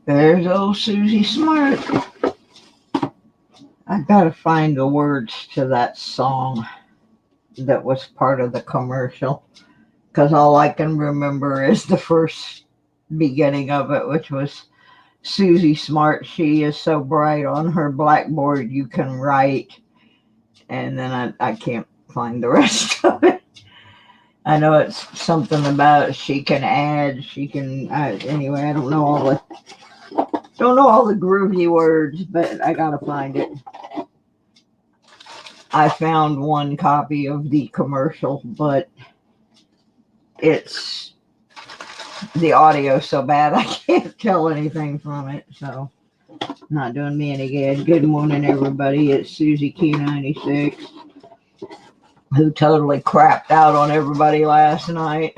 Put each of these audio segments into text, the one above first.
There's old Suzy Smart. I gotta find the words to that song that was part of the commercial, because all I can remember is the first beginning of it, which was Suzy Smart. She is so bright on her blackboard you can write, and then I can't find the rest of it. I know it's something about she can add, she can anyway. I don't know all the groovy words, but I gotta find it. I found one copy of the commercial, but it's the audio so bad I can't tell anything from it, so not doing me any good. Good morning, everybody. It's Suzy Q96, who totally crapped out on everybody last night.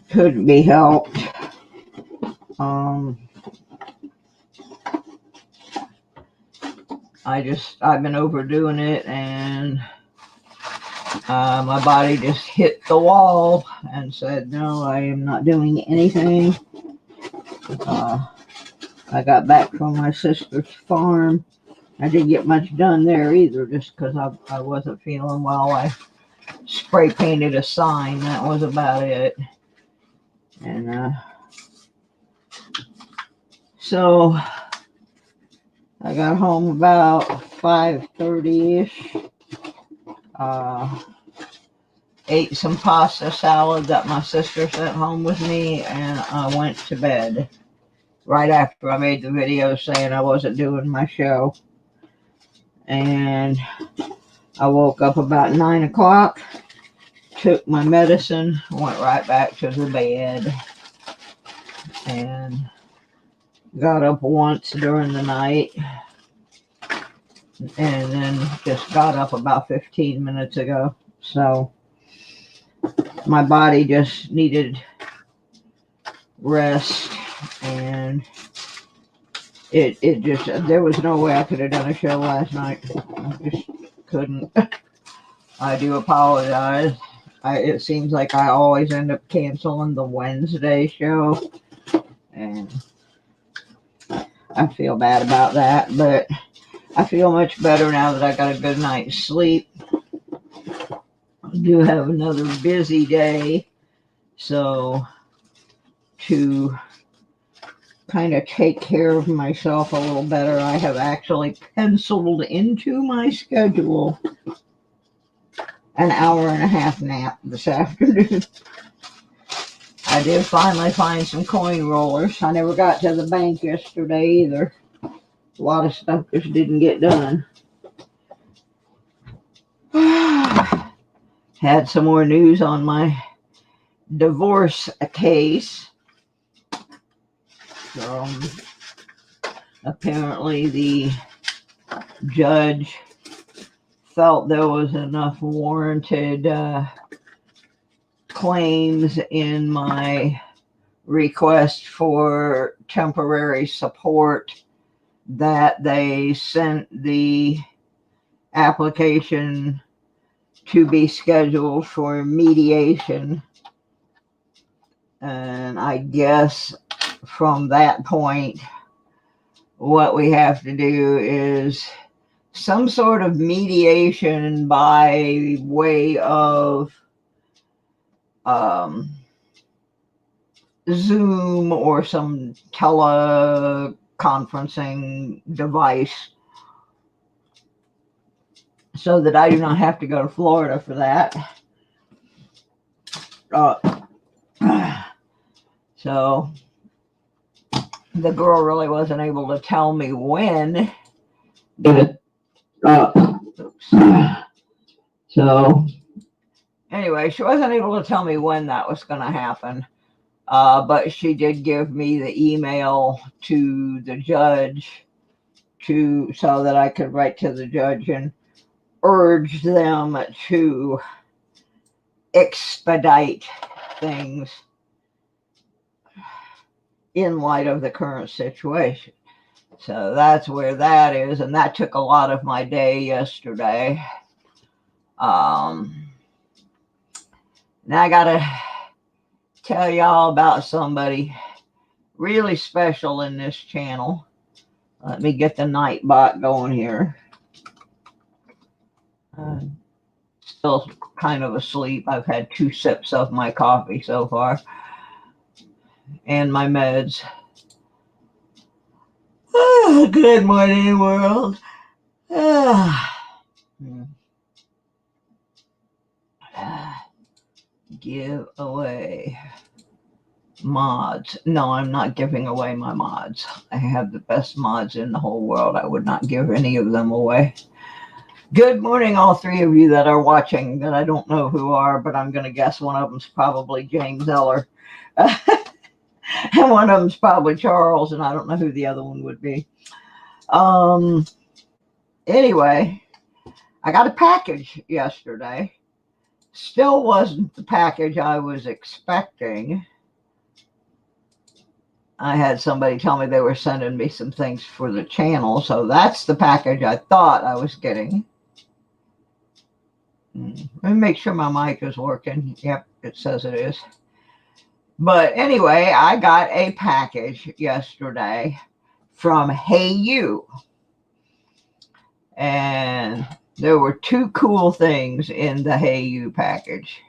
Couldn't be helped. I've been overdoing it, and my body just hit the wall and said, no, I am not doing anything. I got back from my sister's farm. I didn't get much done there either, just because I wasn't feeling well. I spray painted a sign. That was about it. And so I got home about 5:30-ish. Ate some pasta salad that my sister sent home with me, and I went to bed right after I made the video saying I wasn't doing my show. And I woke up about 9 o'clock, took my medicine, went right back to the bed, and got up once during the night, and then just got up about 15 minutes ago. So my body just needed rest, and it just, there was no way I could have done a show last night. I just couldn't. I do apologize. It seems like I always end up canceling the Wednesday show, and I feel bad about that, but I feel much better now that I got a good night's sleep. I do have another busy day, so to kind of take care of myself a little better, I have actually penciled into my schedule an hour-and-a-half nap this afternoon. I did finally find some coin rollers. I never got to the bank yesterday either. A lot of stuff just didn't get done. Had some more news on my divorce case. Apparently the judge felt there was enough warranted claims in my request for temporary support that they sent the application to be scheduled for mediation. And I guess from that point, what we have to do is some sort of mediation by way of Zoom or some teleconferencing device, so that I do not have to go to Florida for that. So the girl really wasn't able to tell me when. So anyway, she wasn't able to tell me when that was going to happen. But she did give me the email to the judge so that I could write to the judge and urge them to expedite things in light of the current situation. So that's where that is, and that took a lot of my day yesterday. Now I gotta tell y'all about somebody really special in this channel. Let me get the night bot going here. Still kind of asleep. I've had 2 sips of my coffee so far and my meds. Good morning, world. Give away mods. No, I'm not giving away my mods. I have the best mods in the whole world. I would not give any of them away. Good morning, all 3 of you that are watching that I don't know who are, but I'm going to guess one of them's probably James Eller. And one of them's probably Charles, and I don't know who the other one would be. Anyway, I got a package yesterday. Still wasn't the package I was expecting. I had somebody tell me they were sending me some things for the channel, so that's the package I thought I was getting. Let me make sure my mic is working. Yep, it says it is. But anyway, I got a package yesterday from Hey You. And there were 2 cool things in the Hey You package.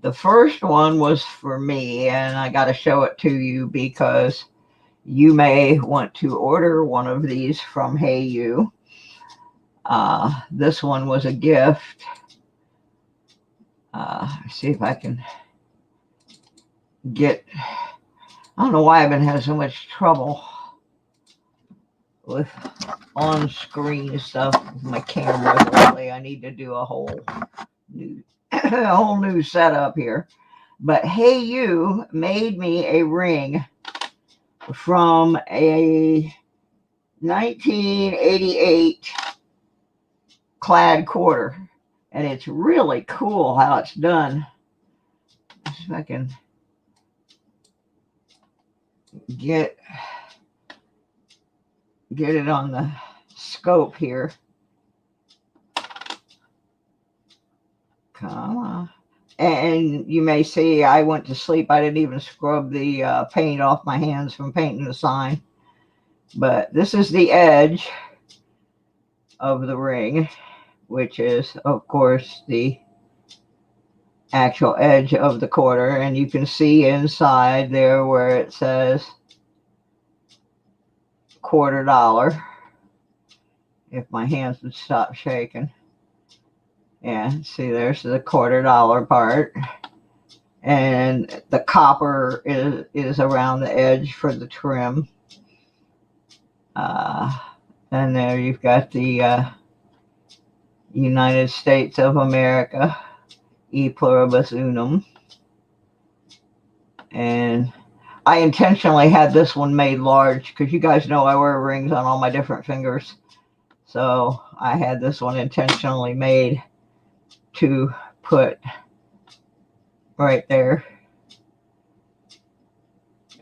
The first one was for me, and I got to show it to you because you may want to order one of these from Hey You. This one was a gift. See if I can get... I don't know why I've been having so much trouble with on-screen stuff with my camera lately. I need to do a whole new setup here. But Hey You made me a ring from a 1988 clad quarter, and it's really cool how it's done. Let's see if I can get it on the scope here. Come on. And you may see I went to sleep. I didn't even scrub the paint off my hands from painting the sign. But this is the edge of the ring, which is, of course, the actual edge of the quarter. And you can see inside there where it says $quarter. If my hands would stop shaking. Yeah, see, there's the $quarter part. And the copper is around the edge for the trim. And there you've got the United States of America, E pluribus unum. And I intentionally had this one made large because you guys know I wear rings on all my different fingers. So I had this one intentionally made to put right there.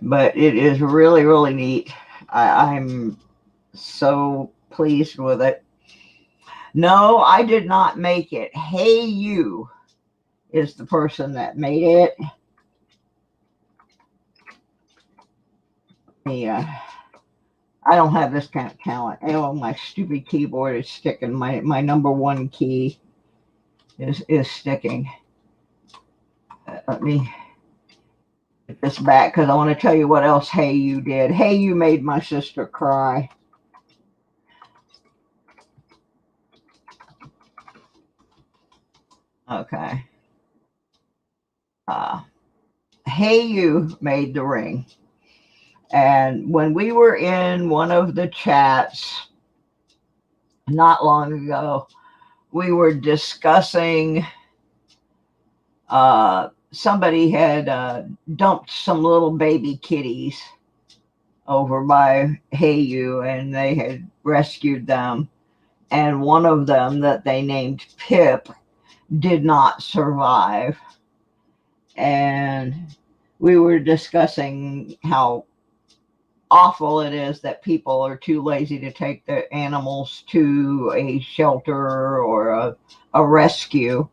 But it is really, really neat. I'm so pleased with it. No, I did not make it. Hey You is the person that made it. Yeah, I don't have this kind of talent. Oh, my stupid keyboard is sticking. My number 1 key is sticking. Let me get this back because I want to tell you what else Hey You did. Hey You made my sister cry. Okay. Hey You made the ring. And when we were in one of the chats not long ago, we were discussing somebody had dumped some little baby kitties over by Hey You, and they had rescued them. And one of them that they named Pip did not survive. And we were discussing how awful it is that people are too lazy to take their animals to a shelter or a rescue.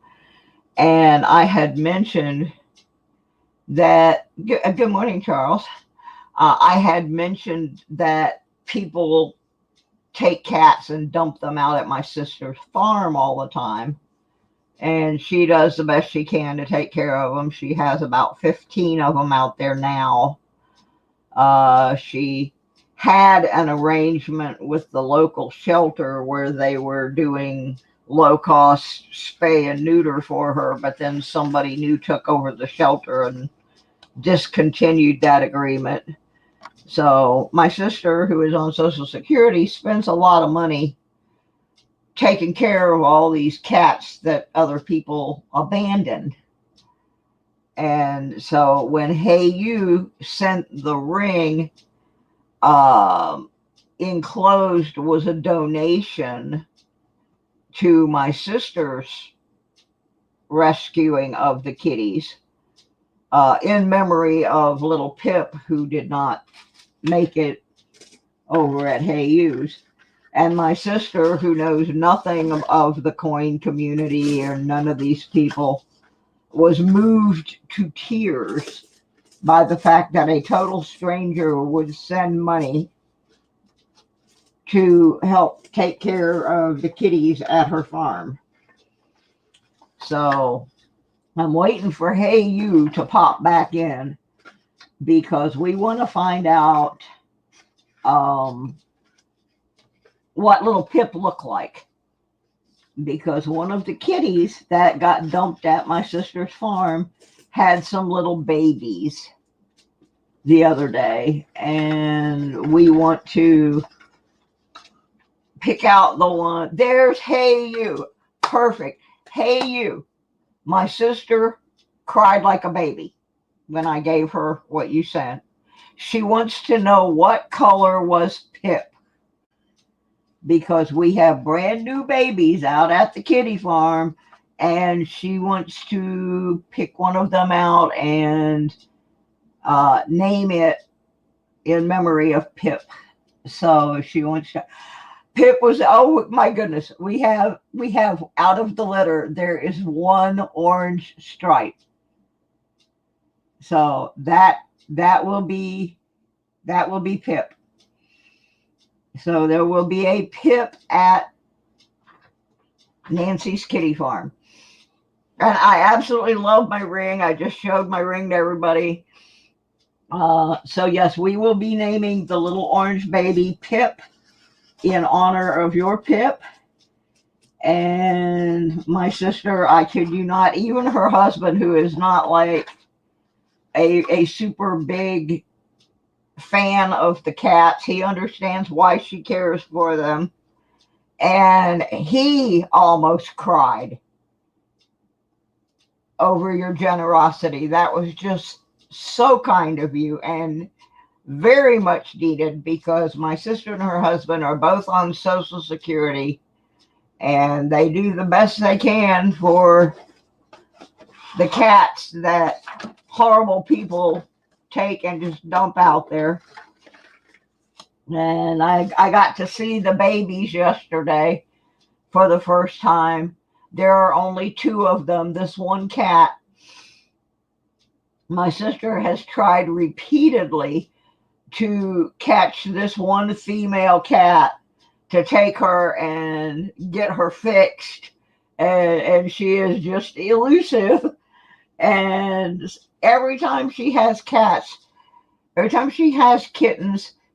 And I had mentioned that, good morning, Charles. I had mentioned that people take cats and dump them out at my sister's farm all the time. And she does the best she can to take care of them. She has about 15 of them out there now. She had an arrangement with the local shelter where they were doing low-cost spay and neuter for her, but then somebody new took over the shelter and discontinued that agreement. So my sister, who is on Social Security, spends a lot of money taking care of all these cats that other people abandoned. And so when Hey You sent the ring, enclosed was a donation to my sister's rescuing of the kitties, in memory of little Pip, who did not make it over at Hey You's. And my sister, who knows nothing of the coin community or none of these people, was moved to tears by the fact that a total stranger would send money to help take care of the kitties at her farm. So I'm waiting for Hey You to pop back in, because we want to find out what little Pip looked like. Because one of the kitties that got dumped at my sister's farm had some little babies the other day, and we want to pick out the one. There's Hey You. Perfect. Hey You. My sister cried like a baby when I gave her what you sent. She wants to know what color was Pip, because we have brand new babies out at the kitty farm, and she wants to pick one of them out and name it in memory of Pip. So she wants to. Pip was, oh my goodness, we have out of the litter, there is one orange stripe. So that will be Pip. So there will be a Pip at Nancy's kitty farm. And I absolutely love my ring. I just showed my ring to everybody. So yes, we will be naming the little orange baby Pip in honor of your Pip. And my sister, I kid you not, even her husband, who is not like a super big fan of the cats, he understands why she cares for them. And he almost cried over your generosity. That was just so kind of you and very much needed, because my sister and her husband are both on Social Security, and they do the best they can for the cats that horrible people take and just dump out there. And I got to see the babies yesterday for the first time. There are only 2 of them. This one cat, my sister has tried repeatedly to catch this one female cat to take her and get her fixed. And she is just elusive. And every time she has kittens,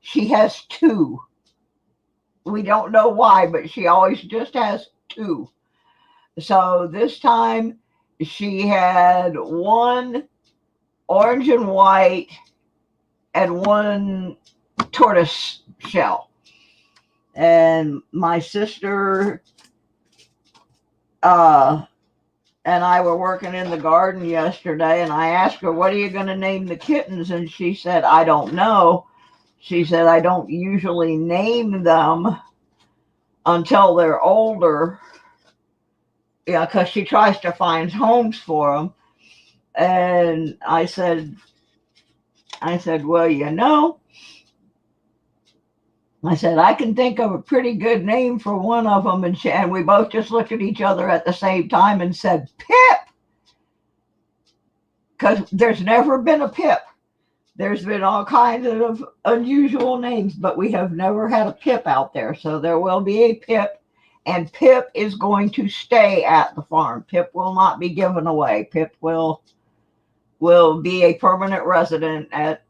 she has 2. We don't know why, but she always just has 2. So this time she had one orange and white and one tortoise shell. And my sister and I were working in the garden yesterday, and I asked her, what are you going to name the kittens? And she said, I don't know. She said, I don't usually name them until they're older. Yeah, because she tries to find homes for them. And I said, well, I said, I can think of a pretty good name for one of them. And we both just looked at each other at the same time and said, Pip, because there's never been a Pip. There's been all kinds of unusual names, but we have never had a Pip out there. So there will be a Pip, and Pip is going to stay at the farm. Pip will not be given away. Pip will be a permanent resident at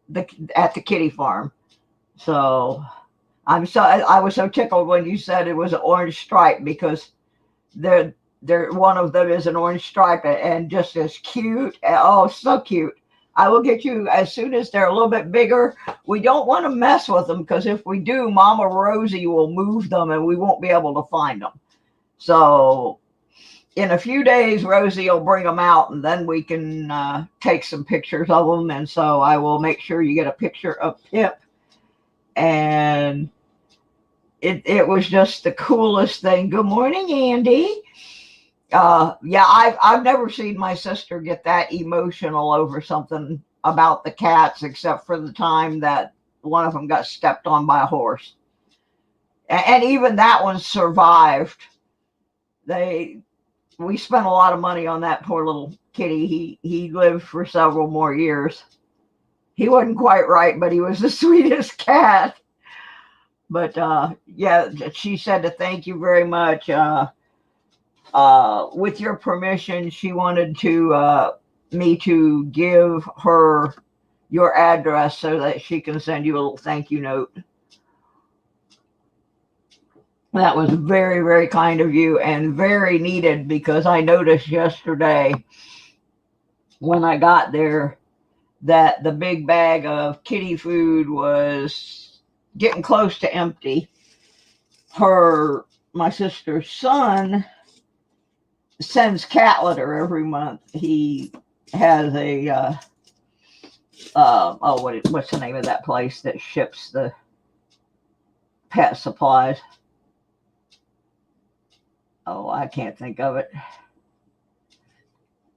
the kitty farm. So I was so tickled when you said it was an orange stripe, because they're one of them is an orange stripe and just as cute. Oh, so cute. I will get you as soon as they're a little bit bigger. We don't want to mess with them, because if we do, Mama Rosie will move them and we won't be able to find them. So in a few days, Rosie will bring them out, and then we can take some pictures of them. And so I will make sure you get a picture of Pip. And it was just the coolest thing. Good morning, Andy. Yeah, I've never seen my sister get that emotional over something about the cats, except for the time that one of them got stepped on by a horse. And even that one survived. We spent a lot of money on that poor little kitty. He lived for several more years. He wasn't quite right, but he was the sweetest cat. But yeah, she said to thank you very much. With your permission, she wanted me to give her your address so that she can send you a little thank you note. That was very, very kind of you, and very needed, because I noticed yesterday when I got there that the big bag of kitty food was getting close to empty. My sister's son sends cat litter every month. He has a what's the name of that place that ships the pet supplies? Oh, I can't think of it.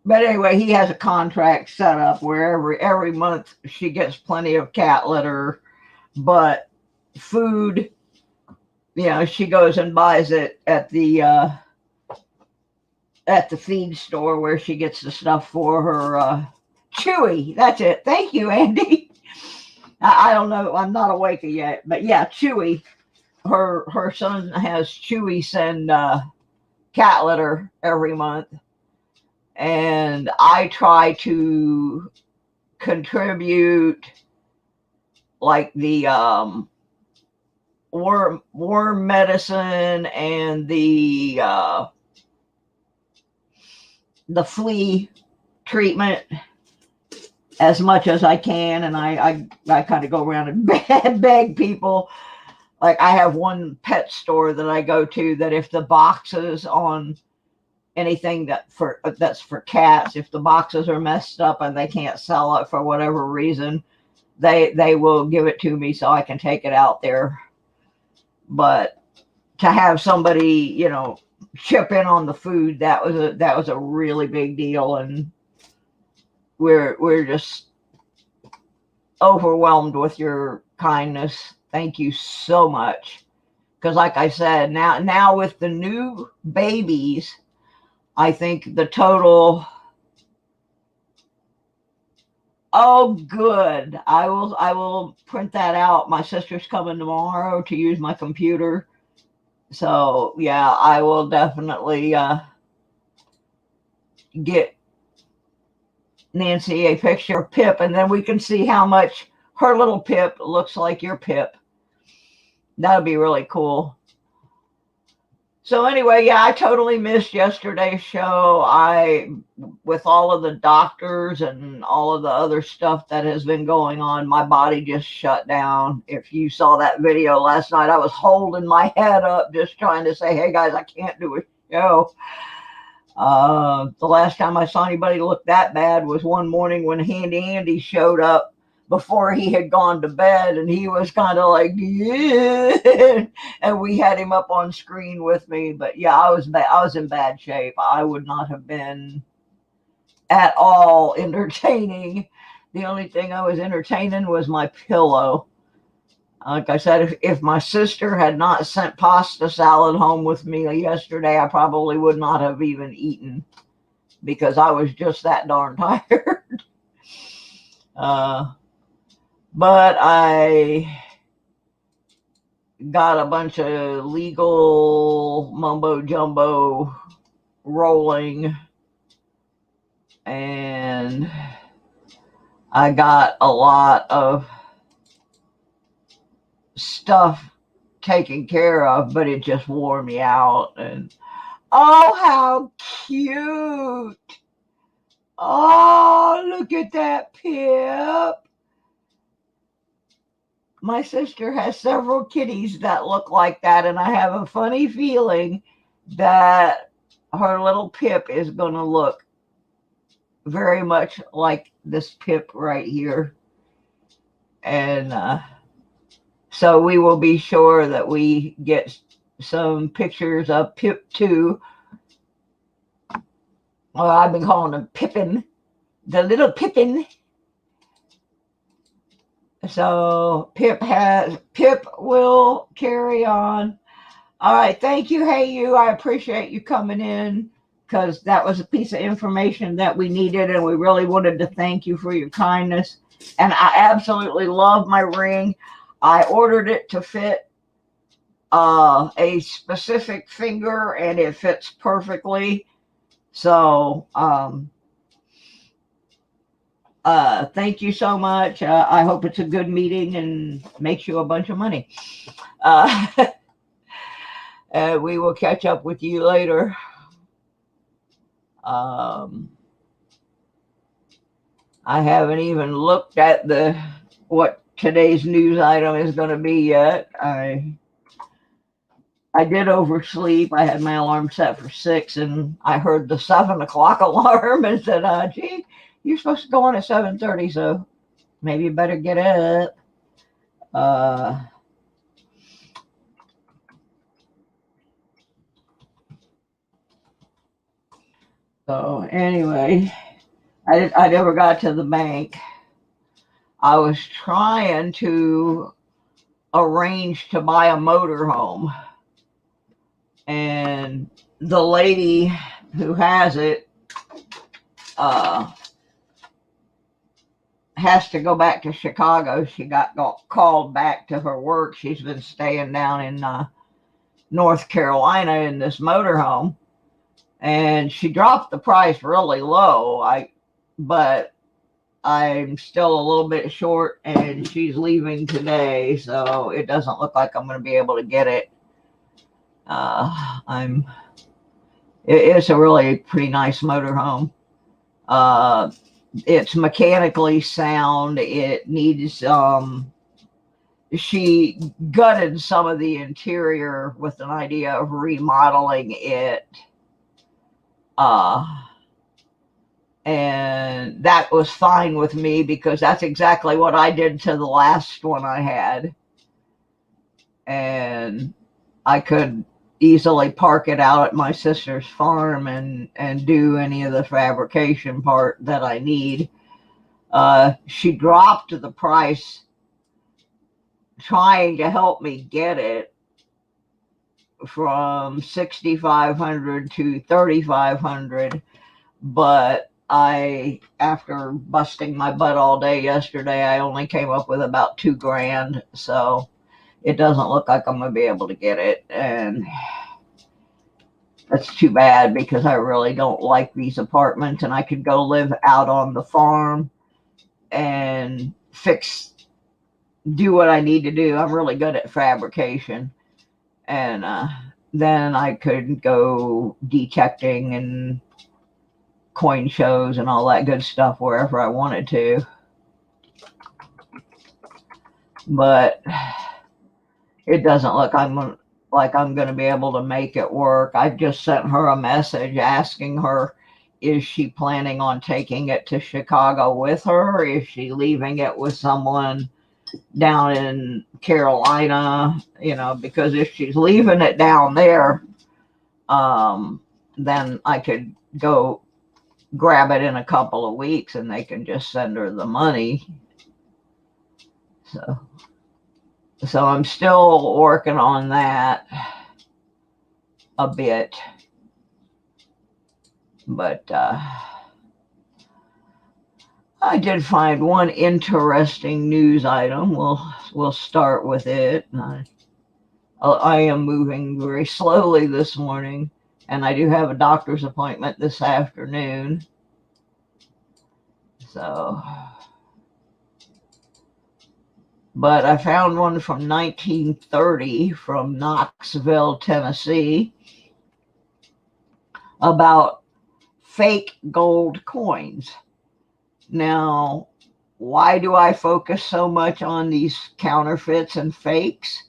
But anyway, he has a contract set up where every month she gets plenty of cat litter, but food, she goes and buys it at the feed store where she gets the stuff for her Chewy. That's it. Thank you, Andy. I don't know. I'm not awake yet, but yeah, Chewy. Her son has Chewy send cat litter every month, and I try to contribute like the worm medicine and the flea treatment as much as I can, and I kind of go around and beg people. Like, I have one pet store that I go to that if the boxes on anything that's for cats, if the boxes are messed up and they can't sell it for whatever reason, they will give it to me so I can take it out there. But to have somebody, chip in on the food, that was a really big deal, and we're just overwhelmed with your kindness. Thank you so much. Because like I said, now with the new babies, I think the total. Oh, good. I will print that out. My sister's coming tomorrow to use my computer. So yeah, I will definitely get Nancy a picture of Pip, and then we can see how much her little Pip looks like your Pip. That would be really cool. So anyway, yeah, I totally missed yesterday's show. With all of the doctors and all of the other stuff that has been going on, my body just shut down. If you saw that video last night, I was holding my head up just trying to say, hey guys, I can't do a show. The last time I saw anybody look that bad was one morning when Handy Andy showed up before he had gone to bed, and he was kind of like, yeah, and we had him up on screen with me. But yeah, I was in bad shape. I would not have been at all entertaining. The only thing I was entertaining was my pillow. Like I said, if my sister had not sent pasta salad home with me yesterday, I probably would not have even eaten because I was just that darn tired. uh, but I got a bunch of legal mumbo jumbo rolling, and I got a lot of stuff taken care of, but it just wore me out. And oh, how cute! Oh, look at that, Pip. My sister has several kitties that look like that, and I have a funny feeling that her little Pip is going to look very much like this Pip right here. And so we will be sure that we get some pictures of Pip too. Well, I've been calling him Pippin, the little Pippin. So Pip will carry on. All right, thank you. Hey, you. I appreciate you coming in because that was a piece of information that we needed, and we really wanted to thank you for your kindness. And I absolutely love my ring. I ordered it to fit a specific finger, and it fits perfectly. So, thank you so much. I hope it's a good meeting and makes you a bunch of money. We will catch up with you later. I haven't even looked at what today's news item is going to be yet. I did oversleep. I had my alarm set for 6, and I heard the 7 o'clock alarm and said, "Gee, you're supposed to go on at 7:30, so maybe you better get up." So anyway, I never got to the bank. I was trying to arrange to buy a motorhome, and the lady who has it has to go back to Chicago. She got called back to her work. She's been staying down in North Carolina in this motorhome, and she dropped the price really low. But I'm still a little bit short, and she's leaving today, so it doesn't look like I'm going to be able to get it. It's a really pretty nice motorhome. It's mechanically sound. It needs she gutted some of the interior with an idea of remodeling it. And that was fine with me because that's exactly what I did to the last one I had. And I could easily park it out at my sister's farm and do any of the fabrication part that I need. She dropped the price trying to help me get it from $6,500 to $3,500, but after busting my butt all day yesterday, I only came up with about $2,000, so it doesn't look like I'm gonna be able to get it, and that's too bad because I really don't like these apartments, and I could go live out on the farm and do what I need to do. I'm really good at fabrication, and then I could go detecting and coin shows and all that good stuff wherever I wanted to. But it doesn't look like I'm going to be able to make it work. I just sent her a message asking her, is she planning on taking it to Chicago with her, or is she leaving it with someone down in Carolina? Because if she's leaving it down there, then I could go grab it in a couple of weeks and they can just send her the money. So So I'm still working on that a bit. But I did find one interesting news item. We'll start with it. I am moving very slowly this morning, and I do have a doctor's appointment this afternoon. So, but I found one from 1930 from Knoxville, Tennessee, about fake gold coins. Now, why do I focus so much on these counterfeits and fakes?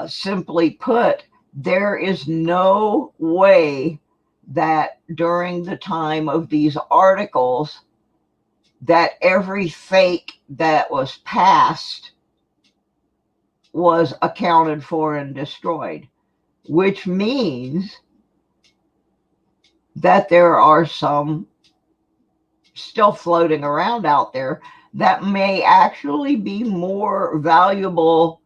Simply put, there is no way that during the time of these articles that every fake that was passed was accounted for and destroyed, which means that there are some still floating around out there that may actually be more valuable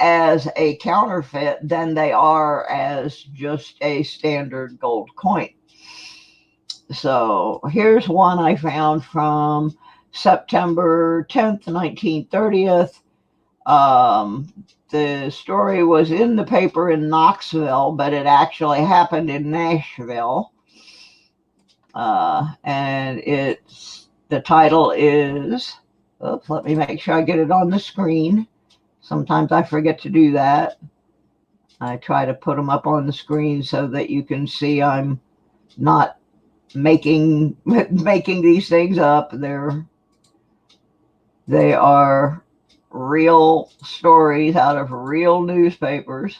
as a counterfeit than they are as just a standard gold coin. So here's one I found from September 10th, 1930. The story was in the paper in Knoxville, but it actually happened in Nashville. And the title is, oops, let me make sure I get it on the screen. Sometimes I forget to do that. I try to put them up on the screen so that you can see I'm not making these things up. They are real stories out of real newspapers.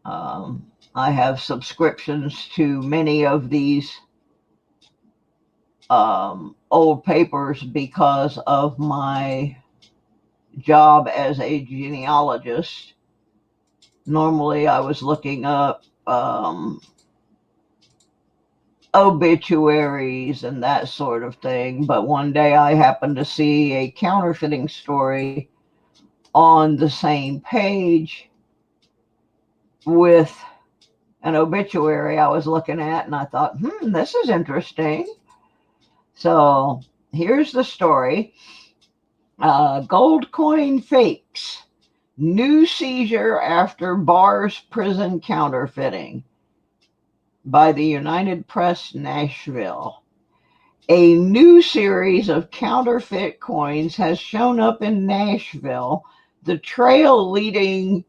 I have subscriptions to many of these old papers because of my job as a genealogist. Normally I was looking up obituaries and that sort of thing, but one day I happened to see a counterfeiting story on the same page with an obituary I was looking at, and I thought, this is interesting. So here's the story. Gold coin fakes. New seizure after bars prison counterfeiting, by the United Press, Nashville. A new series of counterfeit coins has shown up in Nashville, the trail leading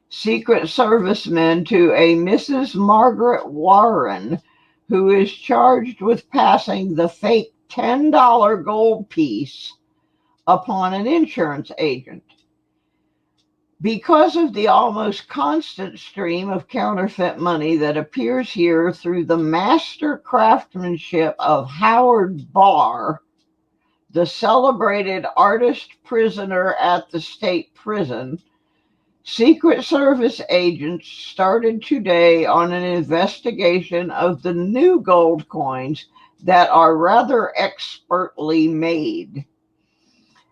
Secret Servicemen to a Mrs. Margaret Warren, who is charged with passing the fake $10 gold piece upon an insurance agent. Because of the almost constant stream of counterfeit money that appears here through the master craftsmanship of Howard Barr, the celebrated artist prisoner at the state prison, Secret Service agents started today on an investigation of the new gold coins that are rather expertly made.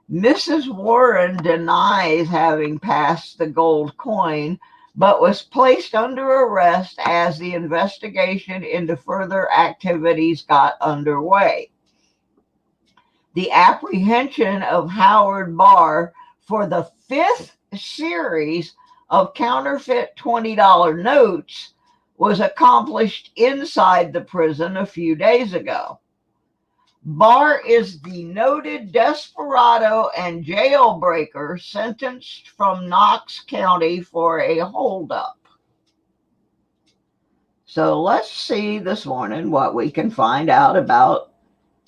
Mrs. Warren denies having passed the gold coin, but was placed under arrest as the investigation into further activities got underway. The apprehension of Howard Barr for the fifth series of counterfeit $20 notes was accomplished inside the prison a few days ago. Barr is the noted desperado and jailbreaker sentenced from Knox County for a holdup. So let's see this morning what we can find out about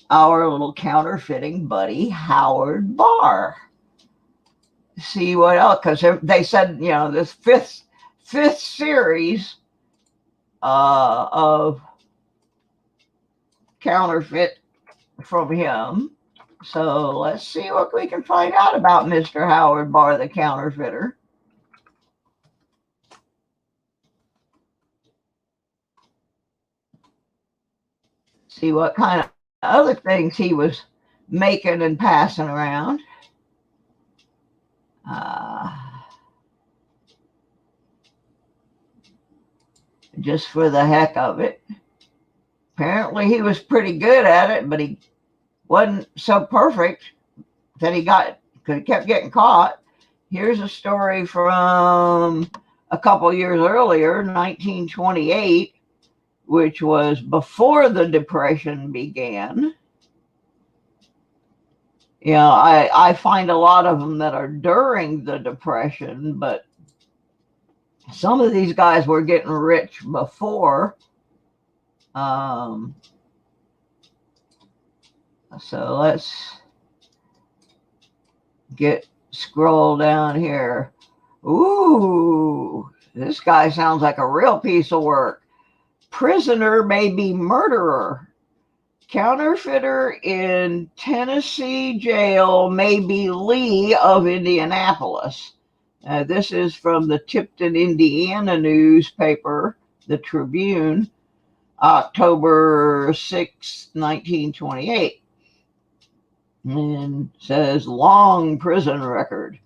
our little counterfeiting buddy, Howard Barr. See what else, because they said, this fifth series of counterfeit from him. So let's see what we can find out about Mr. Howard Barr, the counterfeiter. See what kind of other things he was making and passing around. Uh, just for the heck of it. Apparently he was pretty good at it, but he wasn't so perfect that he kept getting caught. Here's a story from a couple years earlier, 1928, which was before the Depression began. You know, I find a lot of them that are during the Depression, but some of these guys were getting rich before. So let's scroll down here. Ooh, this guy sounds like a real piece of work. Prisoner may be murderer. Counterfeiter in Tennessee jail may be Lee of Indianapolis. This is from the Tipton, Indiana newspaper, the Tribune, October 6, 1928. And says long prison record.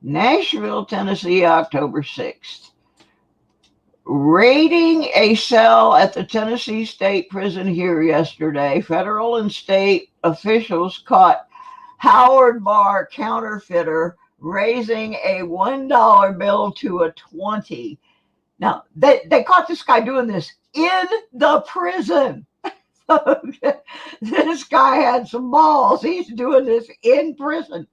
Nashville, Tennessee, October 6th. Raiding a cell at the Tennessee State Prison here yesterday, federal and state officials caught Howard Barr, counterfeiter, raising a $1 bill to a 20. Now, they caught this guy doing this in the prison. This guy had some balls. He's doing this in prison.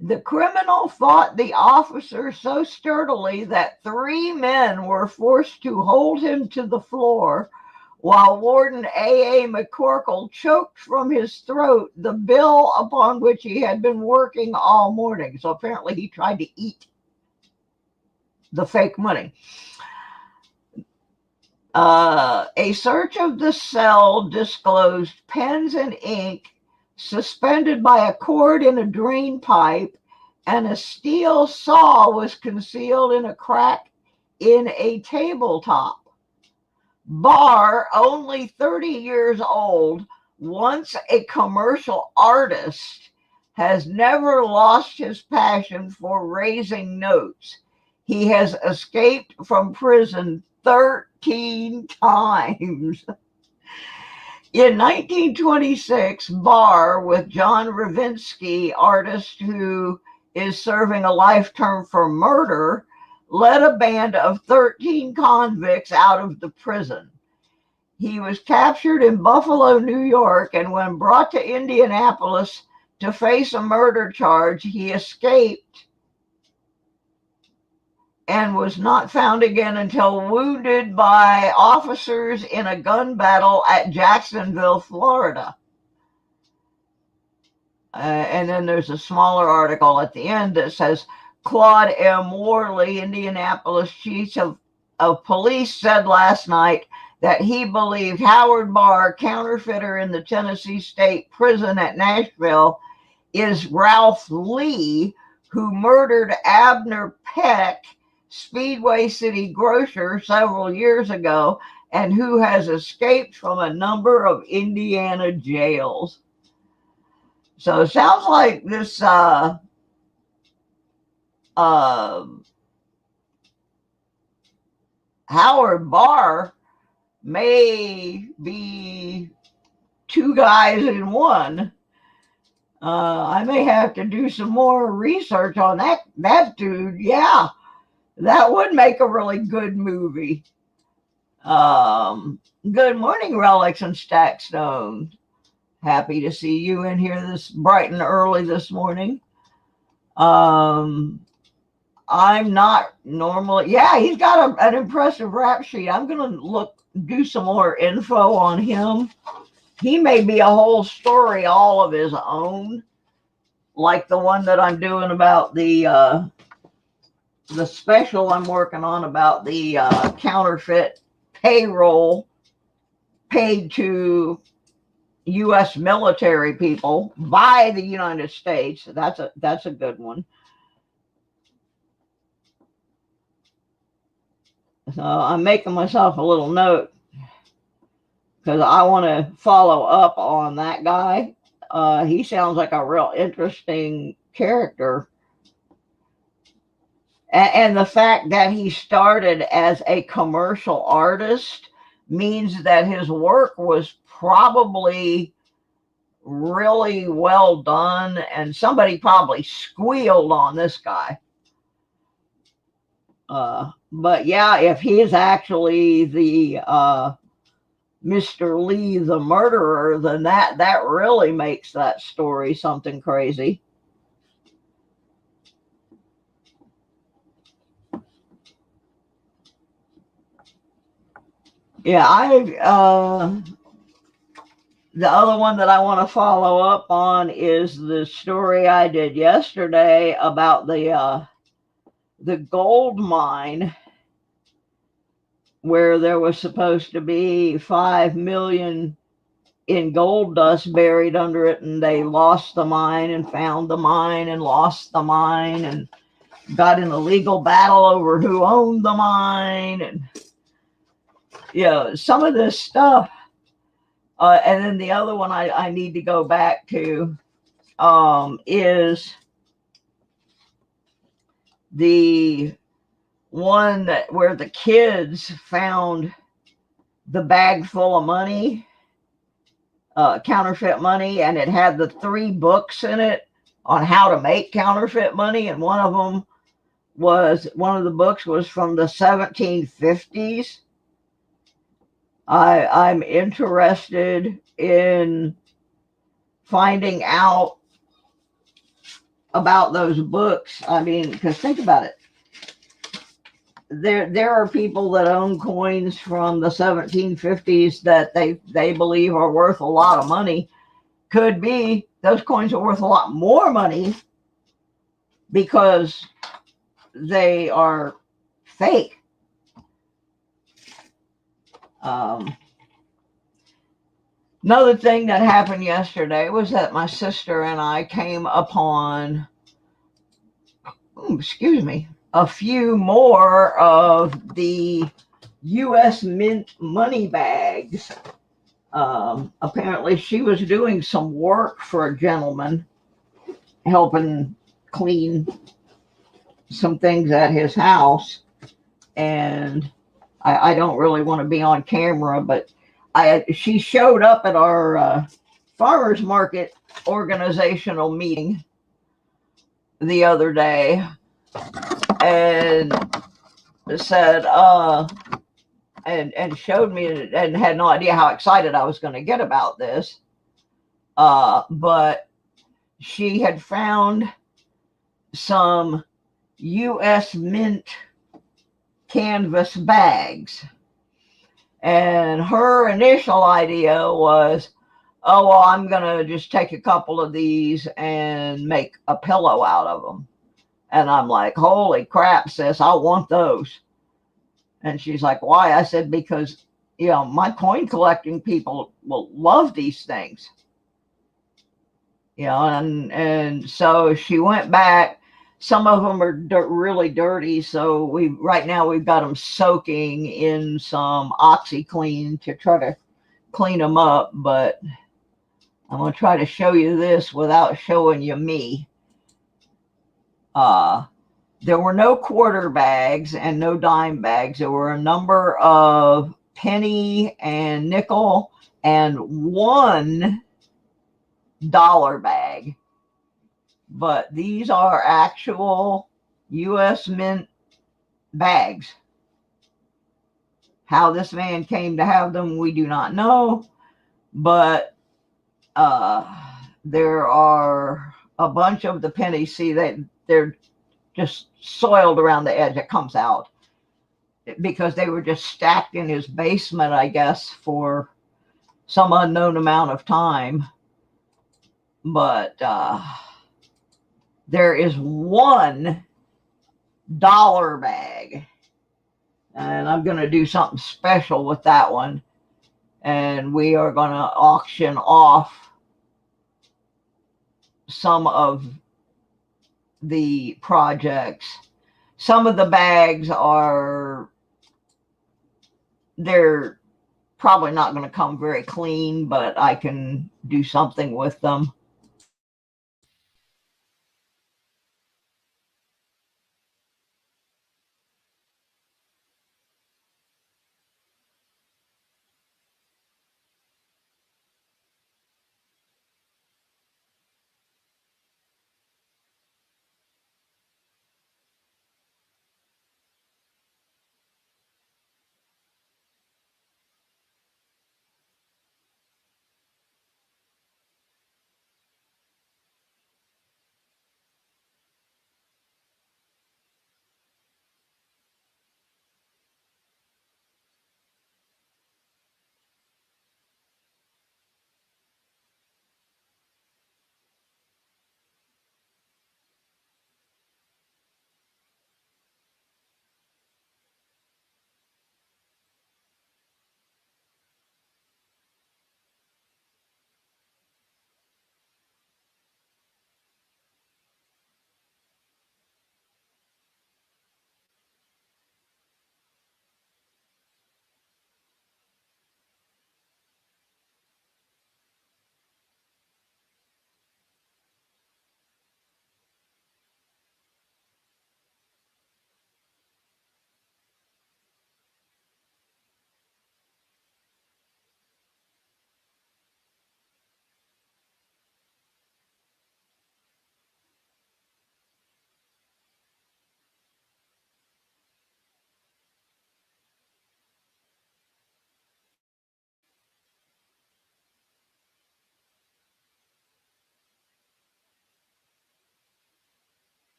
The criminal fought the officer so sturdily that 3 men were forced to hold him to the floor while Warden A.A. McCorkle choked from his throat the bill upon which he had been working all morning. So apparently he tried to eat the fake money. A search of the cell disclosed pens and ink suspended by a cord in a drain pipe, and a steel saw was concealed in a crack in a tabletop. Barr, only 30 years old, once a commercial artist, has never lost his passion for raising notes. He has escaped from prison 13 times. In 1926, Barr, with John Ravinsky, artist who is serving a life term for murder, led a band of 13 convicts out of the prison. He was captured in Buffalo, New York, and when brought to Indianapolis to face a murder charge, he escaped and was not found again until wounded by officers in a gun battle at Jacksonville, Florida. And then there's a smaller article at the end that says, Claude M. Worley, Indianapolis chief of police, said last night that he believed Howard Barr, counterfeiter in the Tennessee State Prison at Nashville, is Ralph Lee, who murdered Abner Peck, Speedway City grocer, several years ago, and who has escaped from a number of Indiana jails. So it sounds like this Howard Barr may be two guys in one. I may have to do some more research on that dude. Yeah, that would make a really good movie. Good morning, Relics and Stackstone. Happy to see you in here this bright and early this morning. I'm not normally. Yeah, he's got an impressive rap sheet. I'm gonna do some more info on him. He may be a whole story all of his own, like the one that I'm doing about the special I'm working on about the counterfeit payroll paid to U.S. military people by the United States. That's a good one. So I'm making myself a little note because I want to follow up on that guy. He sounds like a real interesting character. And the fact that he started as a commercial artist means that his work was probably really well done, and somebody probably squealed on this guy. But yeah, if he is actually the Mr. Lee, the murderer, then that really makes that story something crazy. Yeah, the other one that I want to follow up on is the story I did yesterday about the gold mine where there was supposed to be 5 million in gold dust buried under it, and they lost the mine and found the mine and lost the mine and got in a legal battle over who owned the mine. And some of this stuff. And then the other one I need to go back to is the one where the kids found the bag full of money, counterfeit money, and it had the 3 books in it on how to make counterfeit money. And one of the books was from the 1750s. I'm interested in finding out about those books. I mean, because think about it. There are people that own coins from the 1750s that they believe are worth a lot of money. Could be those coins are worth a lot more money because they are fake. Another thing that happened yesterday was that my sister and I came upon, a few more of the U.S. Mint money bags. Apparently she was doing some work for a gentleman, helping clean some things at his house. And I don't really want to be on camera, but she showed up at our farmers market organizational meeting the other day and said and showed me and had no idea how excited I was going to get about this, but she had found some U.S. Mint canvas bags. And her initial idea was, oh, well, I'm going to just take a couple of these and make a pillow out of them. And I'm like, holy crap, sis, I want those. And she's like, why? I said, because, my coin collecting people will love these things. And so she went back. Some of them are really dirty, so right now we've got them soaking in some OxyClean to try to clean them up. But I'm going to try to show you this without showing you me. There were no quarter bags and no dime bags. There were a number of penny and nickel and $1 bag. But these are actual U.S. Mint bags. How this man came to have them, we do not know. But there are a bunch of the pennies. See, they're just soiled around the edge. It comes out because they were just stacked in his basement, I guess, for some unknown amount of time. But there is $1 bag, and I'm going to do something special with that one, and we are going to auction off some of the projects. Some of the bags they're probably not going to come very clean, but I can do something with them.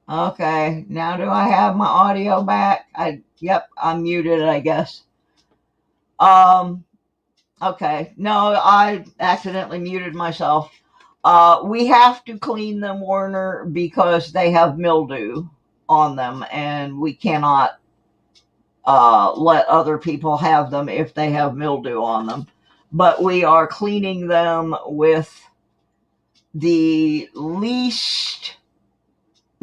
Okay, now do I have my audio back? Yep, I'm muted, I guess. Okay, no, I accidentally muted myself. We have to clean them, Warner, because they have mildew on them, and we cannot let other people have them if they have mildew on them. But we are cleaning them with the least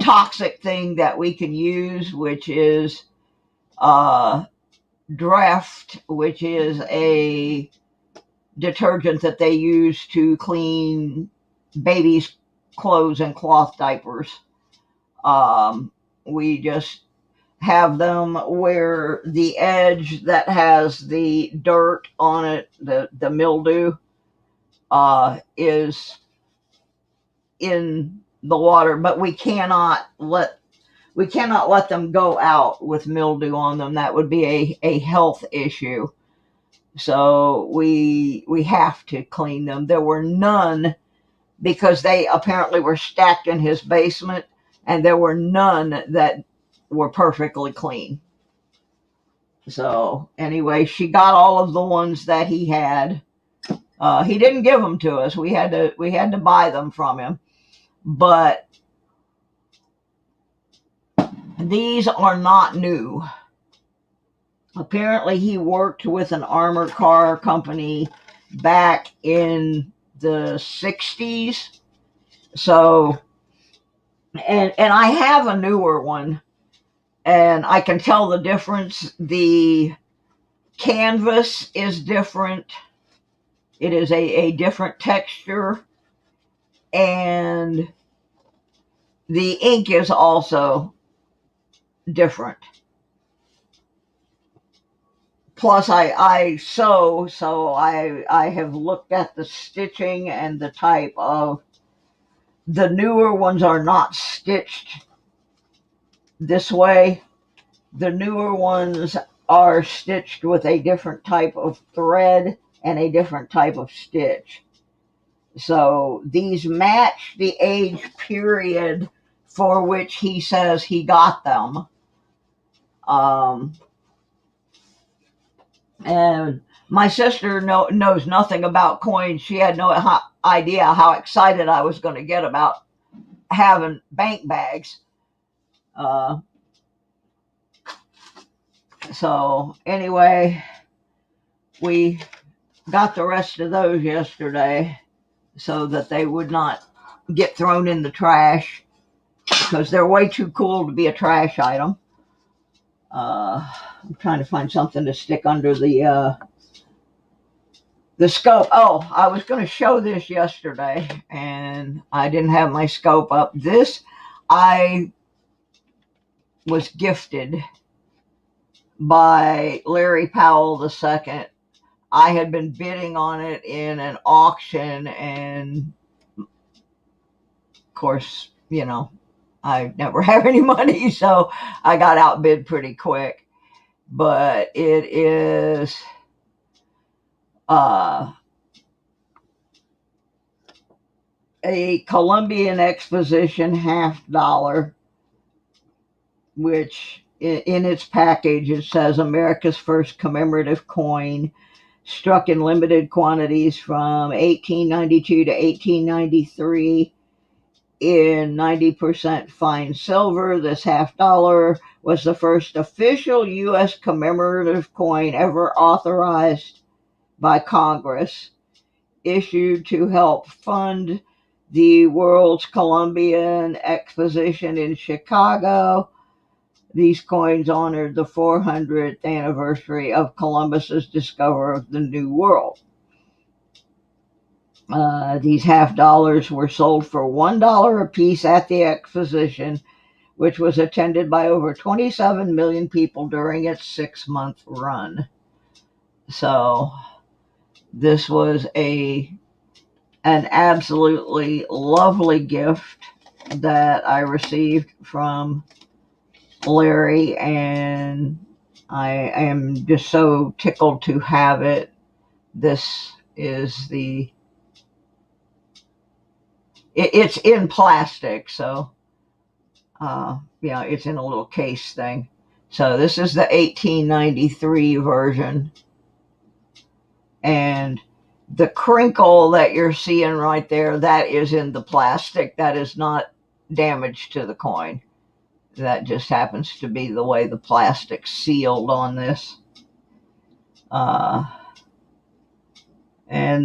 toxic thing that we can use, which is Dreft, which is a detergent that they use to clean babies' clothes and cloth diapers. We just have them where the edge that has the dirt on it, the mildew, is in the water, but we cannot let them go out with mildew on them. That would be a health issue. So we have to clean them. There were none, because they apparently were stacked in his basement, and there were none that were perfectly clean. So anyway, she got all of the ones that he had. He didn't give them to us. We had to buy them from him. But these are not new. Apparently, he worked with an armored car company back in the 60s. So, and I have a newer one, and I can tell the difference. The canvas is different. It is a different texture, and the ink is also different. Plus, I have looked at the stitching and the type of the newer ones are not stitched this way. The newer ones are stitched with a different type of thread and a different type of stitch. So these match the age period for which he says he got them. And my sister knows nothing about coins. She had no idea how excited I was going to get about having bank bags. So anyway, we got the rest of those yesterday so that they would not get thrown in the trash, because they're way too cool to be a trash item. I'm trying to find something to stick under the scope. Oh, I was going to show this yesterday, and I didn't have my scope up. This I was gifted by Larry Powell II. I had been bidding on it in an auction, and of course, I never have any money, so I got outbid pretty quick. But it is a Columbian Exposition $50, which in its package it says America's first commemorative coin, struck in limited quantities from 1892 to 1893 in 90% fine silver. This $50 was the first official U.S. commemorative coin ever authorized by Congress, issued to help fund the World's Columbian Exposition in Chicago. These coins honored the 400th anniversary of Columbus's discovery of the New World. These $50 were sold for $1 a piece at the exposition, which was attended by over 27 million people during its 6-month run. So this was an absolutely lovely gift that I received from Larry, and I am just so tickled to have it. This is it's in plastic, so It's in a little case thing. So this is the 1893 version. And the crinkle that you're seeing right there, that is in the plastic. That is not damage to the coin. That just happens to be the way the plastic's sealed on this. And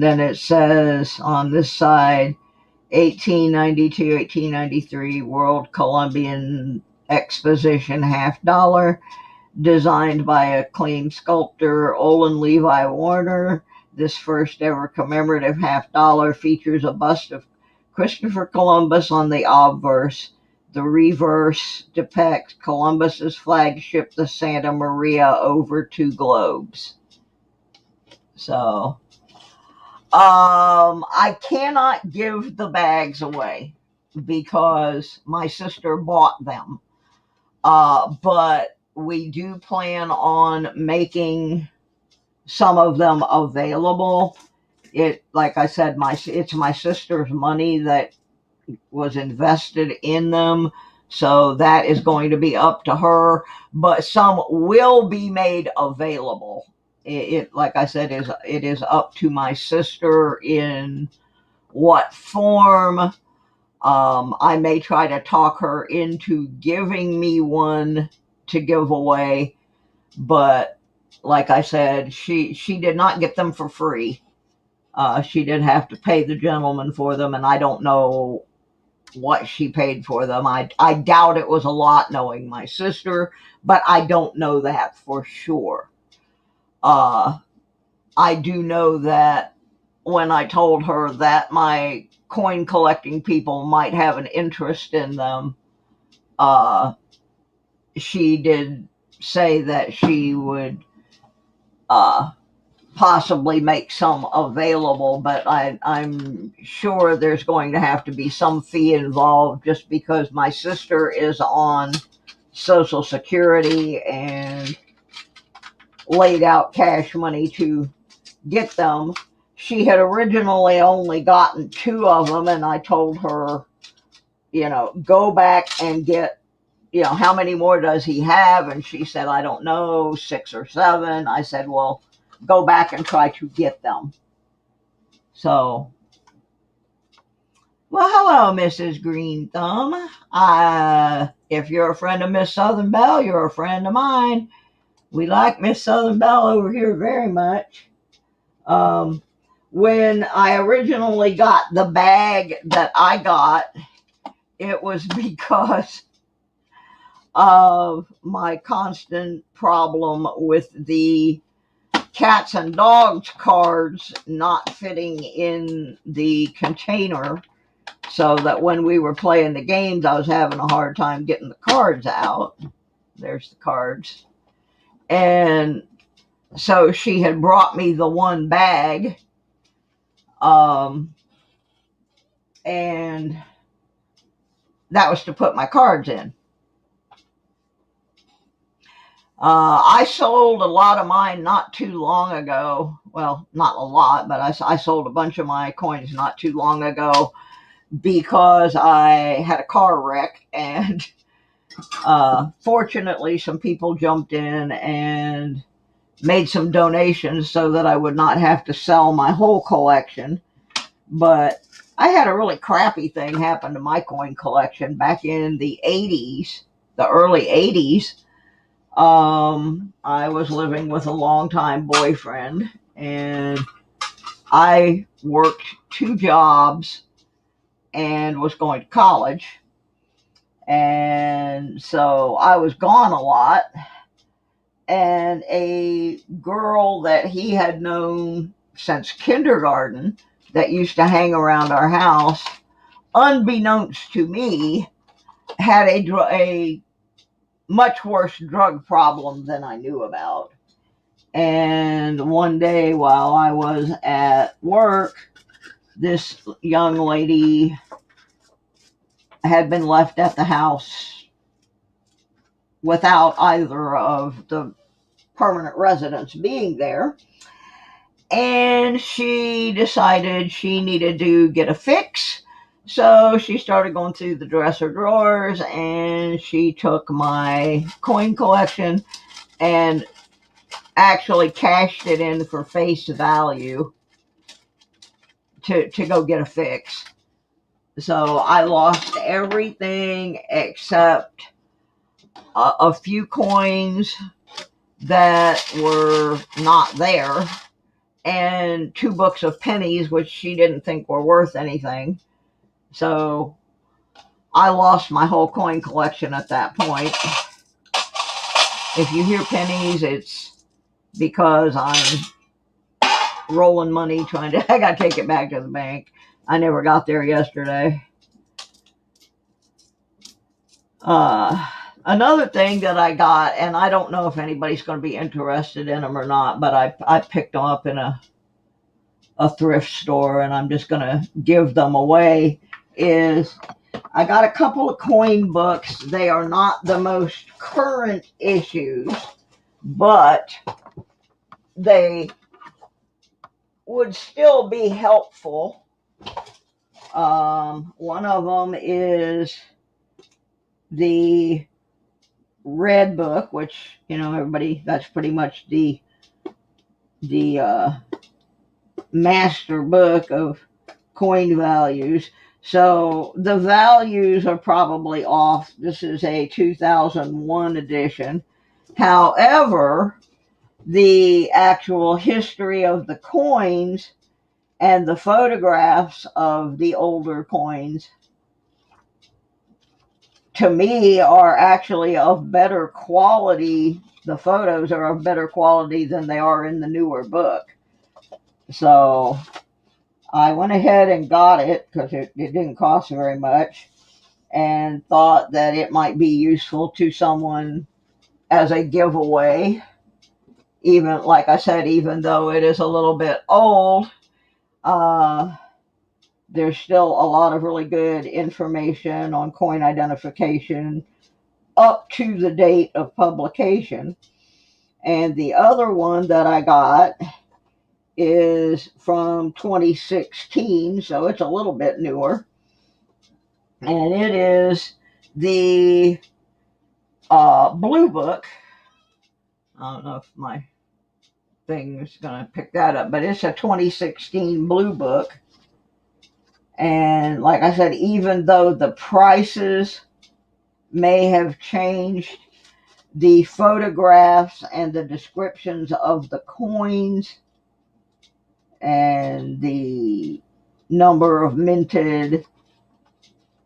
then it says on this side, 1892, 1893 World Columbian Exposition $50, designed by acclaimed sculptor Olin Levi Warner. This first ever commemorative $50 features a bust of Christopher Columbus on the obverse. The reverse depicts Columbus's flagship, the Santa Maria, over 2 globes. So, I cannot give the bags away because my sister bought them. But we do plan on making some of them available. Like I said, it's my sister's money that was invested in them, so that is going to be up to her. But some will be made available. Like I said, it is up to my sister in what form. I may try to talk her into giving me one to give away, but like I said, she did not get them for free. She did have to pay the gentleman for them, and I don't know what she paid for them. I doubt it was a lot, knowing my sister, but I don't know that for sure. I do know that when I told her that my coin collecting people might have an interest in them, she did say that she would possibly make some available, but I'm sure there's going to have to be some fee involved, just because my sister is on Social Security and laid out cash money to get them. She had originally only gotten 2 of them, and I told her, go back and get, how many more does he have? And she said, I don't know, 6 or 7. I said, well, go back and try to get them. So, well, hello, Mrs. Green Thumb. If you're a friend of Miss Southern Belle, you're a friend of mine. We like Miss Southern Belle over here very much. When I originally got the bag that I got, it was because of my constant problem with the cats and dogs cards not fitting in the container, so that when we were playing the games, I was having a hard time getting the cards out. There's the cards. And so she had brought me the one bag, and that was to put my cards in. I sold a lot of mine not too long ago. Well, not a lot, but I sold a bunch of my coins not too long ago because I had a car wreck, and fortunately some people jumped in and made some donations so that I would not have to sell my whole collection. But I had a really crappy thing happen to my coin collection back in the 80s, the early 80s. I was living with a longtime boyfriend, and I worked 2 jobs and was going to college. And so I was gone a lot. And a girl that he had known since kindergarten that used to hang around our house, unbeknownst to me, had a much worse drug problem than I knew about. And one day while I was at work, this young lady had been left at the house without either of the permanent residents being there. And she decided she needed to get a fix. So she started going through the dresser drawers, and she took my coin collection and actually cashed it in for face value to go get a fix. So I lost everything except a few coins that were not there, and 2 books of pennies, which she didn't think were worth anything. So I lost my whole coin collection at that point. If you hear pennies, it's because I'm rolling money trying to, I got to take it back to the bank. I never got there yesterday. Another thing that I got, and I don't know if anybody's going to be interested in them or not, but I picked them up in a thrift store, and I'm just going to give them away, is I got a couple of coin books. They are not the most current issues, but they would still be helpful. One of them is the red book, which, everybody, that's pretty much the master book of coin values. So the values are probably off. This is a 2001 edition. However, the actual history of the coins and the photographs of the older coins, to me, are actually of better quality. The photos are of better quality than they are in the newer book. So I went ahead and got it because it didn't cost very much, and thought that it might be useful to someone as a giveaway. Even, like I said, even though it is a little bit old, there's still a lot of really good information on coin identification up to the date of publication. And the other one that I got is from 2016, so it's a little bit newer. And it is the blue book. I don't know if my thing is going to pick that up, but it's a 2016 blue book. And like I said, even though the prices may have changed, the photographs and the descriptions of the coins and the number of minted,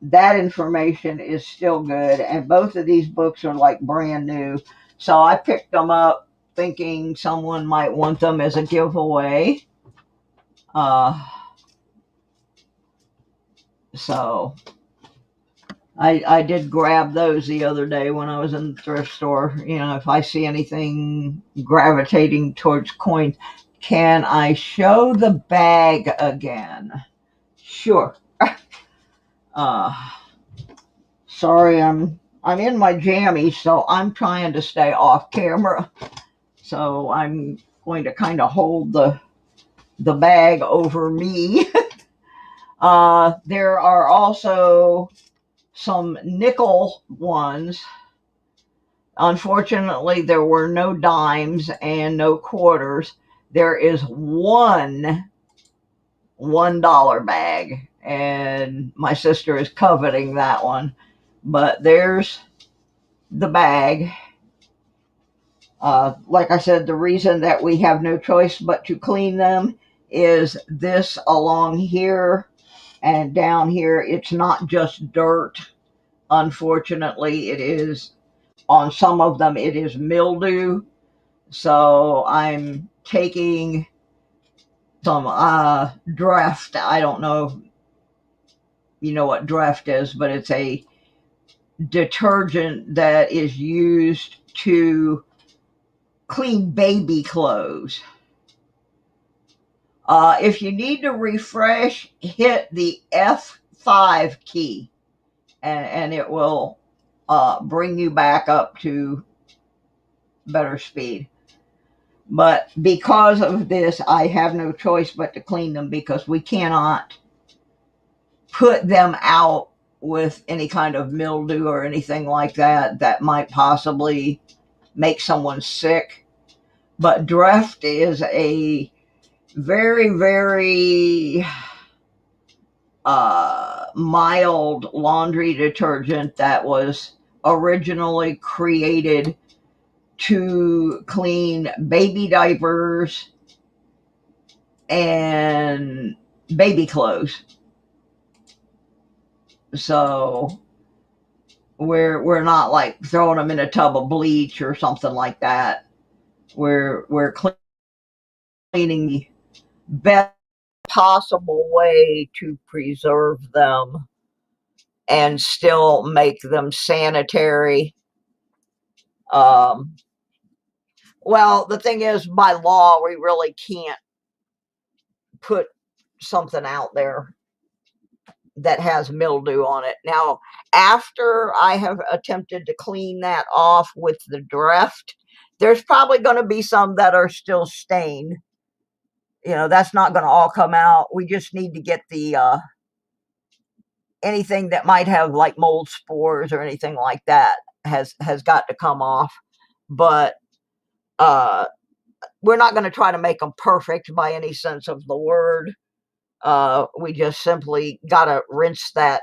that information is still good. And both of these books are like brand new. So I picked them up thinking someone might want them as a giveaway. So I did grab those the other day when I was in the thrift store. If I see anything gravitating towards coins. Can I show the bag again? Sure. Sorry, I'm in my jammies, so I'm trying to stay off camera. So I'm going to kind of hold the bag over me. There are also some nickel ones. Unfortunately, there were no dimes and no quarters. There is one $1 bag, and my sister is coveting that one. But there's the bag. Like I said, the reason that we have no choice but to clean them is this along here and down here. It's not just dirt. Unfortunately, it is, on some of them, it is mildew. So I'm taking some Dreft. I don't know if you know what Dreft is, but it's a detergent that is used to clean baby clothes. If you need to refresh, hit the F5 key, and it will bring you back up to better speed. But because of this, I have no choice but to clean them, because we cannot put them out with any kind of mildew or anything like that that might possibly make someone sick. But Dreft is a very, very mild laundry detergent that was originally created to clean baby diapers and baby clothes. So we're not like throwing them in a tub of bleach or something like that. We're cleaning the best possible way to preserve them and still make them sanitary. Well, the thing is, by law, we really can't put something out there that has mildew on it. Now, after I have attempted to clean that off with the Dreft, there's probably going to be some that are still stained. You know, that's not going to all come out. We just need to get the anything that might have like mold spores or anything like that has got to come off. But we're not going to try to make them perfect by any sense of the word. We just simply got to rinse that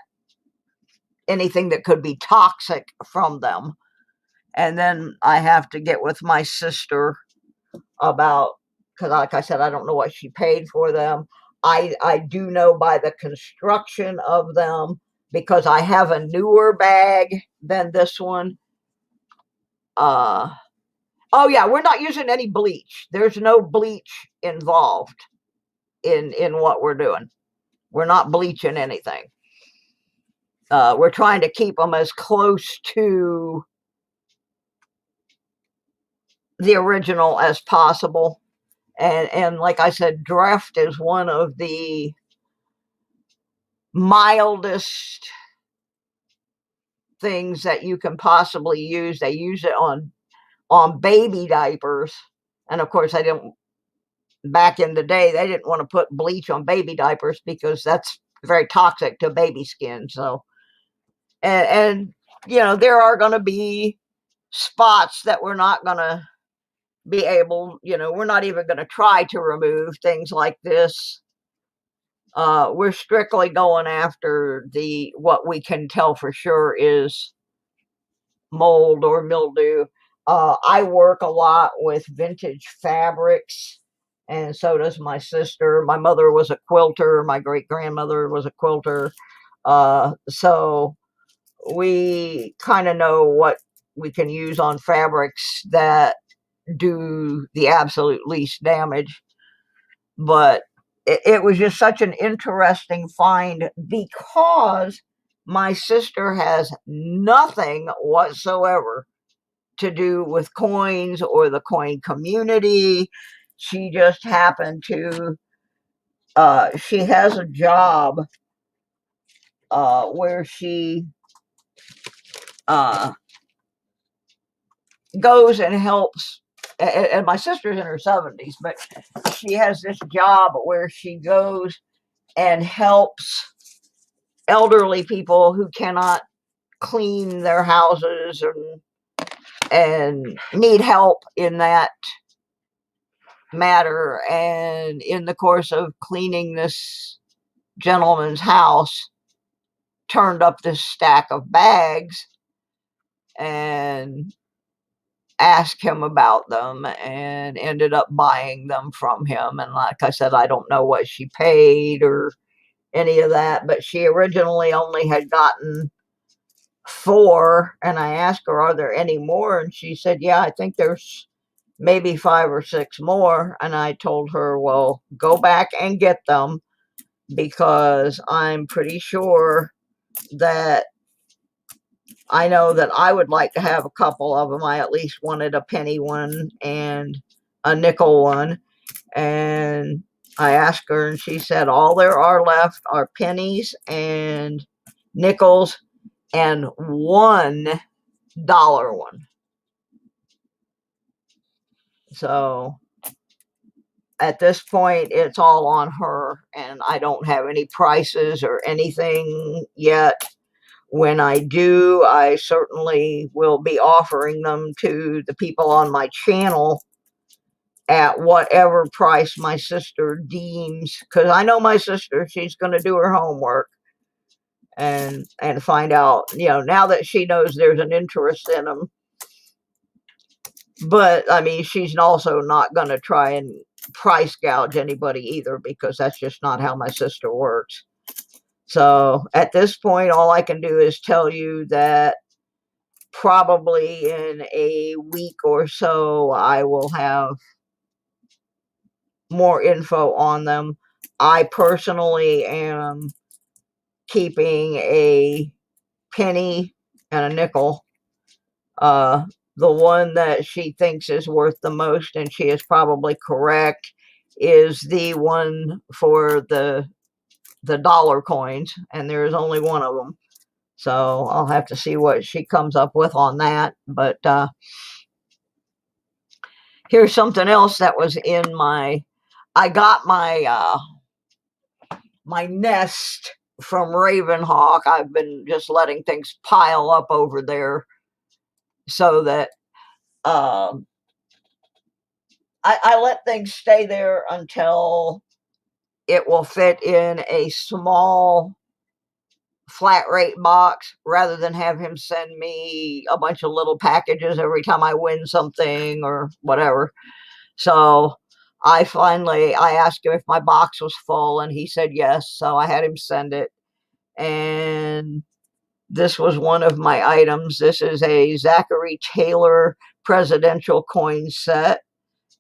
anything that could be toxic from them. And then I have to get with my sister about, because like I said, I don't know what she paid for them. I do know by the construction of them, because I have a newer bag than this one. Oh yeah, we're not using any bleach. There's no bleach involved in what we're doing. We're not bleaching anything. We're trying to keep them as close to the original as possible. And like I said, Dreft is one of the mildest things that you can possibly use. They use it on baby diapers. And of course, back in the day, they didn't want to put bleach on baby diapers because that's very toxic to baby skin. So, and you know, there are going to be spots that we're not going to be able, you know, we're not even going to try to remove things like this. We're strictly going after what we can tell for sure is mold or mildew. I work a lot with vintage fabrics, and so does my sister. My mother was a quilter. My great-grandmother was a quilter. So we kind of know what we can use on fabrics that do the absolute least damage. But it was just such an interesting find because my sister has nothing whatsoever to do with coins or the coin community. She just happened to, she has a job where she goes and helps. And my sister's in her 70s, but she has this job where she goes and helps elderly people who cannot clean their houses and need help in that matter. And in the course of cleaning this gentleman's house, turned up this stack of bags and asked him about them and ended up buying them from him. And like I said, I don't know what she paid or any of that, but she originally only had gotten 4, and I asked her, are there any more? And she said, yeah, I think there's maybe 5 or 6 more. And I told her, well, go back and get them, because I'm pretty sure that I know that I would like to have a couple of them. I at least wanted a penny one and a nickel one. And I asked her, and she said all there are left are pennies and nickels and $1 one. So at this point, it's all on her, and I don't have any prices or anything yet. When I do, I certainly will be offering them to the people on my channel at whatever price my sister deems, because I know my sister, she's going to do her homework and find out, now that she knows there's an interest in them. But I mean, she's also not going to try and price gouge anybody either, because that's just not how my sister works. So at this point, all I can do is tell you that probably in a week or so, I will have more info on them. I personally am keeping a penny and a nickel. The one that she thinks is worth the most, and she is probably correct, is the one for the dollar coins, and there is only one of them. So I'll have to see what she comes up with on that. But here's something else that was in I got my my nest from Ravenhawk. I've been just letting things pile up over there so that I let things stay there until it will fit in a small flat rate box, rather than have him send me a bunch of little packages every time I win something or whatever. So I asked him if my box was full, and he said yes. So I had him send it. And this was one of my items. This is a Zachary Taylor presidential coin set.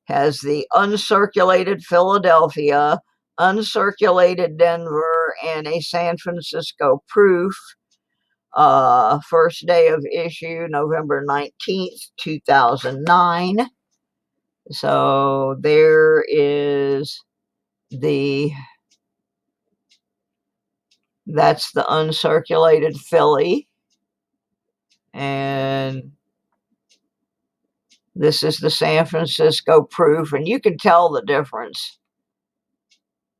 Has the uncirculated Philadelphia, uncirculated Denver, and a San Francisco proof. First day of issue, November 19th, 2009. So there is that's the uncirculated Philly. And this is the San Francisco proof, and you can tell the difference.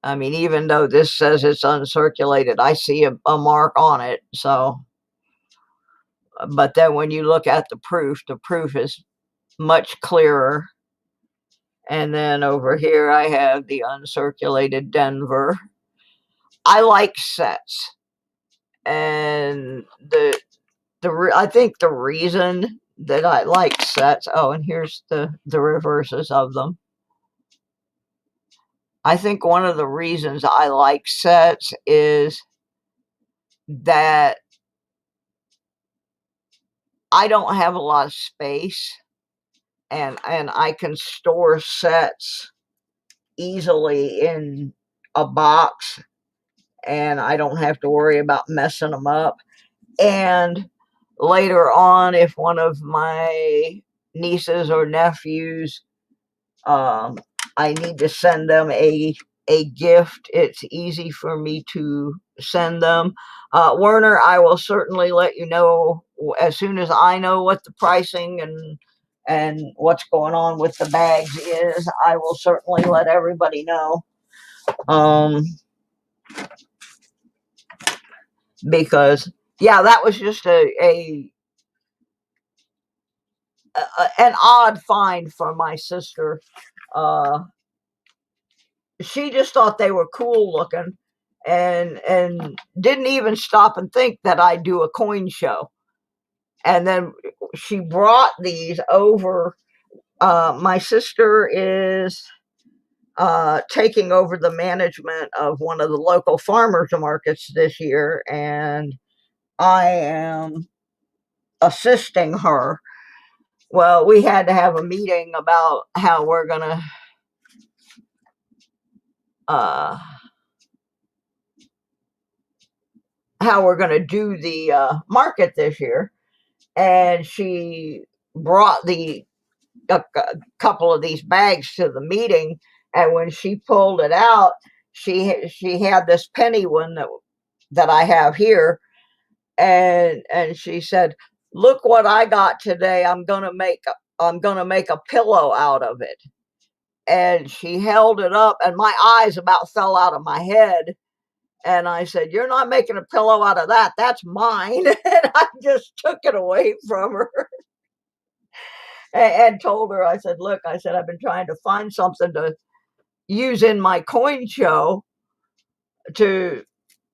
I mean, even though this says it's uncirculated, I see a mark on it. So, but then when you look at the proof is much clearer. And then over here, I have the uncirculated Denver. I like sets, and I think the reason that I like sets. Oh, and here's the reverses of them. I think one of the reasons I like sets is that I don't have a lot of space, and I can store sets easily in a box, and I don't have to worry about messing them up. And later on, if one of my nieces or nephews, I need to send them a gift, it's easy for me to send them. Werner, I will certainly let you know as soon as I know what the pricing and what's going on with the bags is. I will certainly let everybody know. Because yeah, that was just an odd find for my sister. She just thought they were cool looking, and didn't even stop and think that I'd do a coin show. And then she brought these over. My sister is taking over the management of one of the local farmers markets this year, and I am assisting her. Well, we had to have a meeting about how we're gonna do the market this year, and she brought a couple of these bags to the meeting. And when she pulled it out, she had this penny one that I have here, and she said, "Look what I got today. I'm gonna make a pillow out of it." And she held it up, and my eyes about fell out of my head. And I said, "You're not making a pillow out of that. That's mine." And I just took it away from her and told her, I said, "Look," I said, "I've been trying to find something to use in my coin show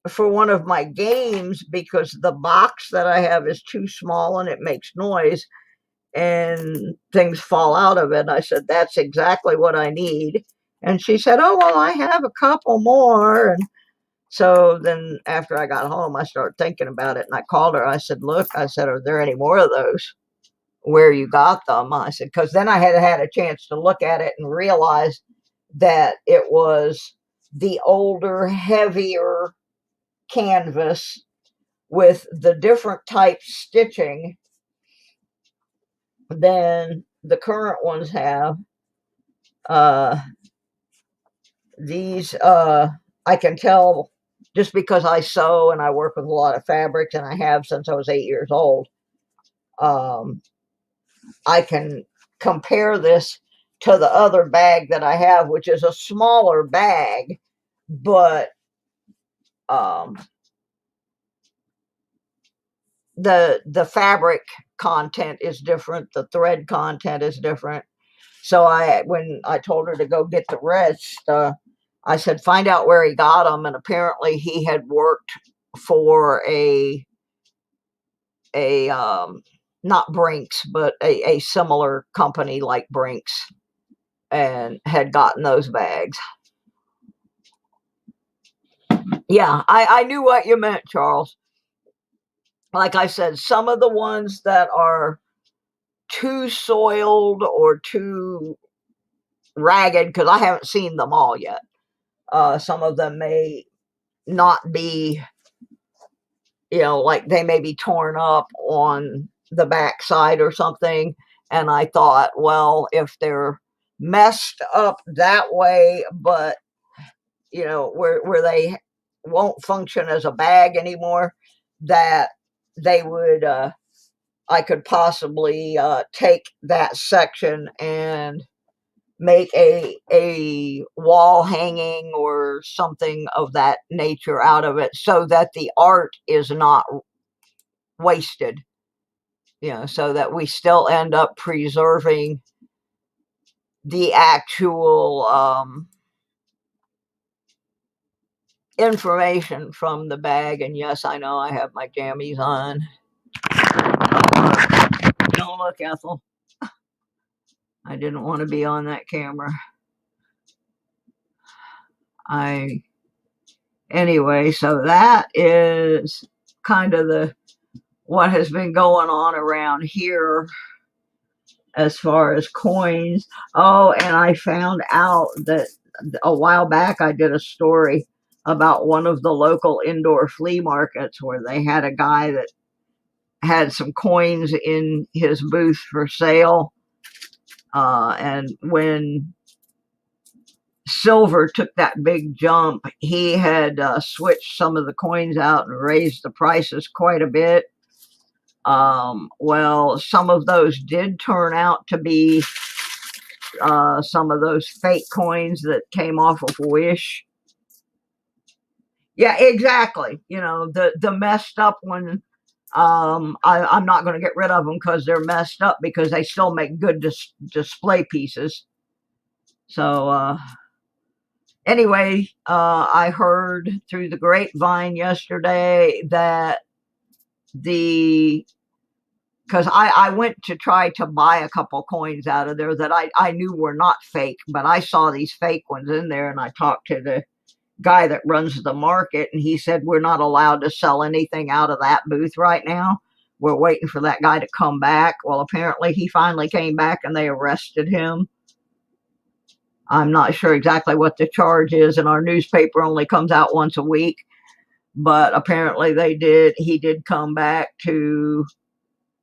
for one of my games, because the box that I have is too small and it makes noise and things fall out of it." I said, "That's exactly what I need." And she said, "Oh, well, I have a couple more." And so then after I got home, I started thinking about it, and I called her. I said, "Look," I said, "are there any more of those? Where you got them?" I said, because then I had had a chance to look at it and realize that it was the older, heavier canvas with the different type stitching than the current ones have. These I can tell just because I sew and I work with a lot of fabrics, and I have since I was 8 years old. I can compare this to the other bag that I have, which is a smaller bag, but the fabric content is different, the thread content is different. So when I told her to go get the rest, I said, "Find out where he got them." And apparently he had worked for a not Brinks, but a similar company like Brinks, and had gotten those bags. Yeah, I knew what you meant, Charles. Like I said, some of the ones that are too soiled or too ragged, because I haven't seen them all yet. Some of them may not be, like they may be torn up on the backside or something. And I thought, well, if they're messed up that way, but where they won't function as a bag anymore, that they would, I could possibly take that section and make a wall hanging or something of that nature out of it, so that the art is not wasted, so that we still end up preserving the actual information from the bag. And yes, I know I have my jammies on. Don't look, Ethel. I didn't want to be on that camera. Anyway, so that is kind of what has been going on around here as far as coins. Oh, and I found out that a while back I did a story about one of the local indoor flea markets where they had a guy that had some coins in his booth for sale. And when silver took that big jump, he had switched some of the coins out and raised the prices quite a bit. Well, some of those did turn out to be some of those fake coins that came off of Wish. Yeah, exactly. The messed up one. I'm not going to get rid of them because they're messed up, because they still make good display pieces. So anyway, I heard through the grapevine yesterday that because I went to try to buy a couple coins out of there that I knew were not fake, but I saw these fake ones in there, and I talked to the guy that runs the market, and he said, "We're not allowed to sell anything out of that booth right now. We're waiting for that guy to come back." Well, apparently he finally came back and they arrested him. I'm not sure exactly what the charge is, and our newspaper only comes out once a week, but apparently he did come back to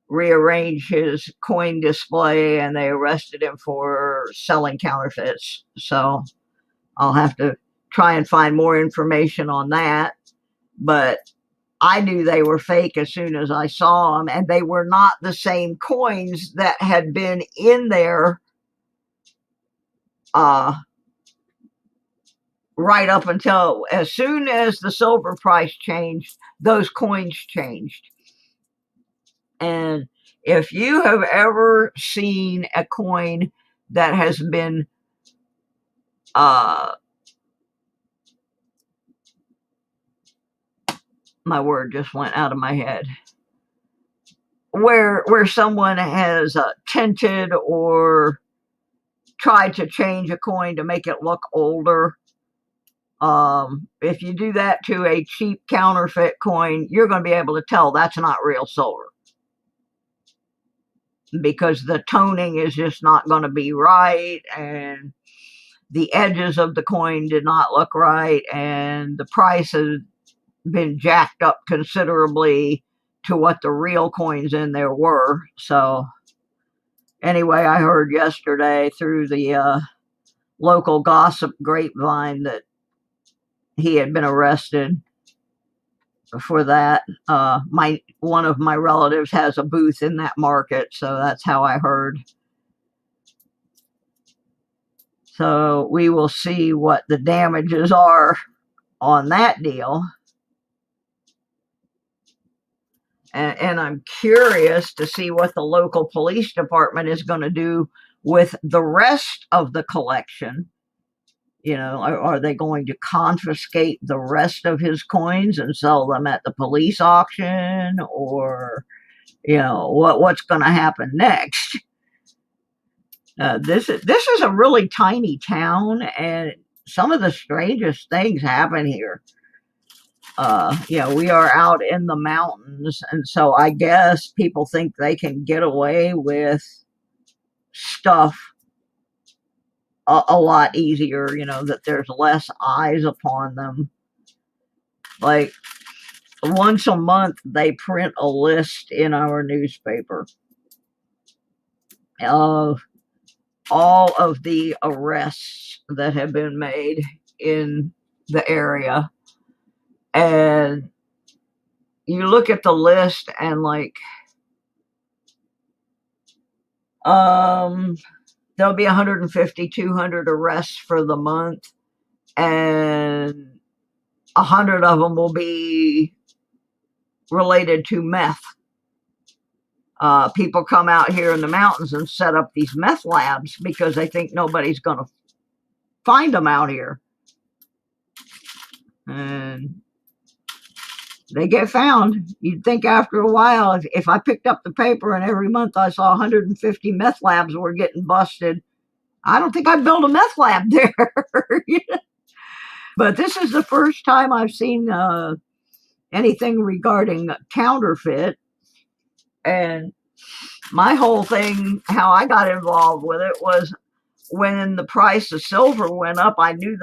rearrange his coin display, and they arrested him for selling counterfeits. So I'll have to try and find more information on that. But I knew they were fake as soon as I saw them, and they were not the same coins that had been in there right up until as soon as the silver price changed, those coins changed. And if you have ever seen a coin that has been my word just went out of my head, where someone has tinted or tried to change a coin to make it look older, if you do that to a cheap counterfeit coin, you're going to be able to tell that's not real silver, because the toning is just not going to be right, and the edges of the coin did not look right, and the price has been jacked up considerably to what the real coins in there were. So anyway, I heard yesterday through the local gossip grapevine that he had been arrested for that. One of my relatives has a booth in that market, so that's how I heard. So we will see what the damages are on that deal. And I'm curious to see what the local police department is going to do with the rest of the collection. You know, are they going to confiscate the rest of his coins and sell them at the police auction? Or, you know, what's going to happen next? This is a really tiny town, and some of the strangest things happen here. You know, we are out in the mountains, and so I guess people think they can get away with stuff a lot easier, you know, that there's less eyes upon them. Like, once a month, they print a list in our newspaper of all of the arrests that have been made in the area. And you look at the list and like, there'll be 150, 200 arrests for the month, and 100 of them will be related to meth. People come out here in the mountains and set up these meth labs because they think nobody's going to find them out here. And they get found. You'd think after a while, if I picked up the paper and every month I saw 150 meth labs were getting busted, I don't think I'd build a meth lab there. But this is the first time I've seen anything regarding counterfeit. And my whole thing, how I got involved with it, was when the price of silver went up. I knew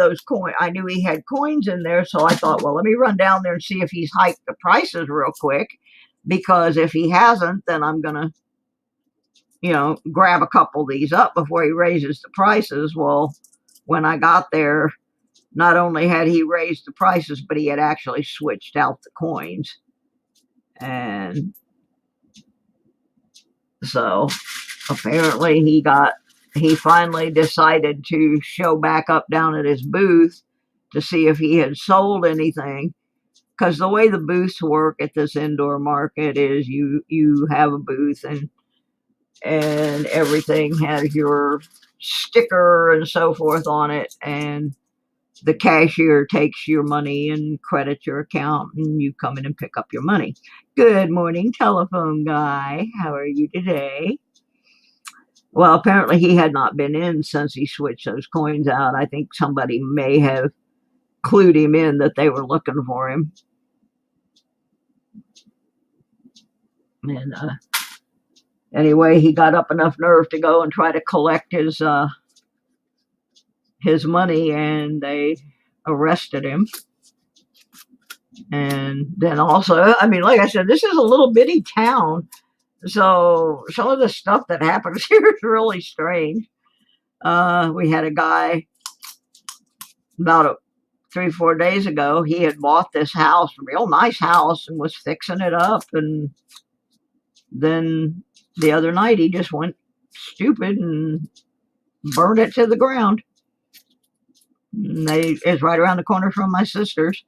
I knew he had coins in there, so I thought, well, let me run down there and see if he's hiked the prices real quick, because if he hasn't, then I'm gonna, you know, grab a couple of these up before he raises the prices. Well, when I got there, not only had he raised the prices, but he had actually switched out the coins. And so apparently he finally decided to show back up down at his booth to see if he had sold anything. Because the way the booths work at this indoor market is you have a booth, and everything has your sticker and so forth on it, and the cashier takes your money and credits your account, and you come in and pick up your money. Good morning, telephone guy. How are you today? Well, apparently he had not been in since he switched those coins out. I think somebody may have clued him in that they were looking for him. And anyway, he got up enough nerve to go and try to collect his money, and they arrested him. And then also, I mean, like I said, this is a little bitty town, so some of the stuff that happens here is really strange. We had a guy about 3-4 days ago. He had bought this house, a real nice house, and was fixing it up, and then the other night he just went stupid and burned it to the ground. It's right around the corner from my sister's.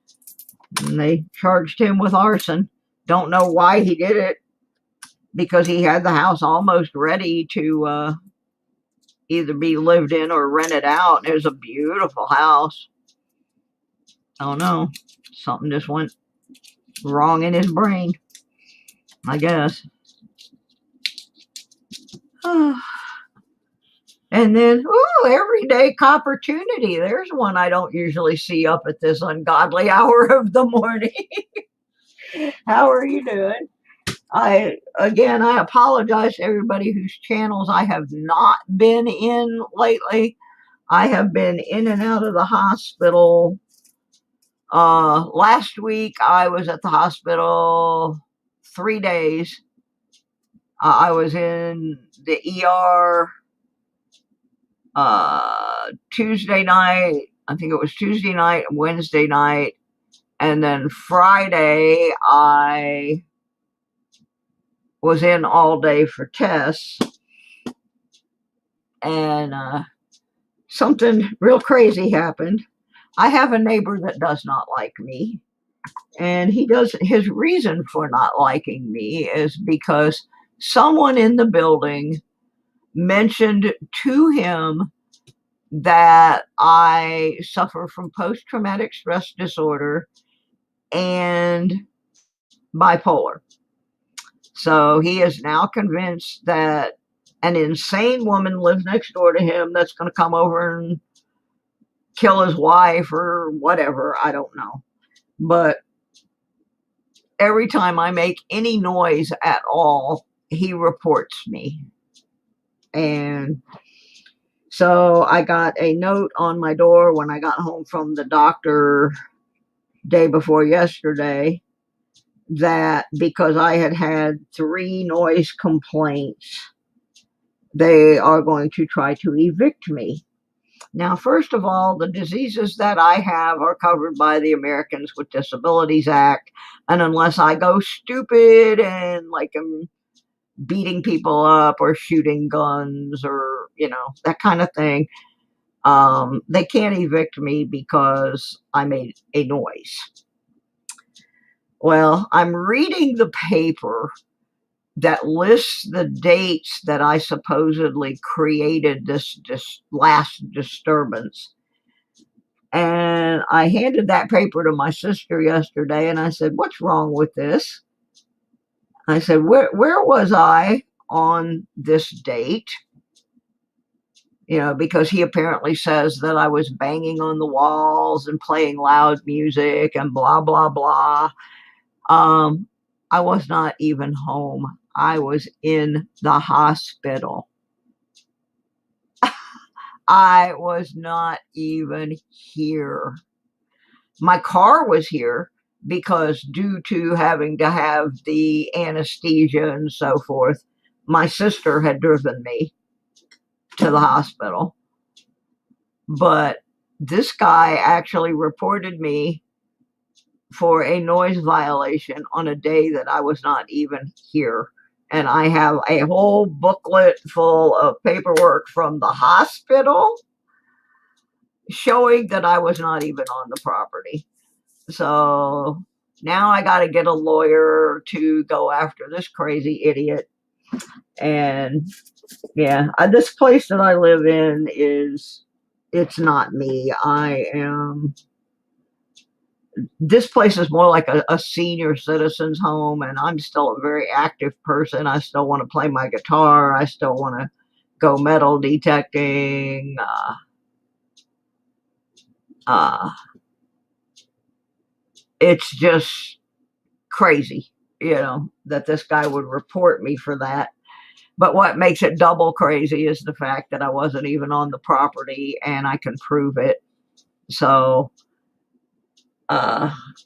And they charged him with arson. Don't know why he did it, because he had the house almost ready to either be lived in or rented out. It was a beautiful house. Oh no, something just went wrong in his brain, I guess. And then, everyday opportunity. There's one I don't usually see up at this ungodly hour of the morning. How are you doing? I apologize to everybody whose channels I have not been in lately. I have been in and out of the hospital. Last week I was at the hospital 3 days. I was in the ER Tuesday night. I think it was Tuesday night, Wednesday night, and then Friday I was in all day for tests. And something real crazy happened. I have a neighbor that does not like me. And his reason for not liking me is because someone in the building mentioned to him that I suffer from post-traumatic stress disorder and bipolar. So he is now convinced that an insane woman lives next door to him that's going to come over and kill his wife or whatever. I don't know. But every time I make any noise at all, he reports me. And so I got a note on my door when I got home from the doctor day before yesterday that because I had had 3 noise complaints, they are going to try to evict me. Now, first of all, the diseases that I have are covered by the Americans with Disabilities Act. And unless I go stupid and like I'm beating people up or shooting guns or, that kind of thing, they can't evict me because I made a noise. Well, I'm reading the paper that lists the dates that I supposedly created this last disturbance. And I handed that paper to my sister yesterday and I said, "What's wrong with this?" I said, where was I on this date? Because he apparently says that I was banging on the walls and playing loud music and blah, blah, blah. I was not even home. I was in the hospital. I was not even here. My car was here because due to having to have the anesthesia and so forth, my sister had driven me to the hospital. But this guy actually reported me for a noise violation on a day that I was not even here. And I have a whole booklet full of paperwork from the hospital showing that I was not even on the property. So now I got to get a lawyer to go after this crazy idiot. And yeah, this place that I live in it's not me. This place is more like a senior citizen's home, and I'm still a very active person. I still want to play my guitar. I still want to go metal detecting. It's just crazy, that this guy would report me for that. But what makes it double crazy is the fact that I wasn't even on the property and I can prove it. So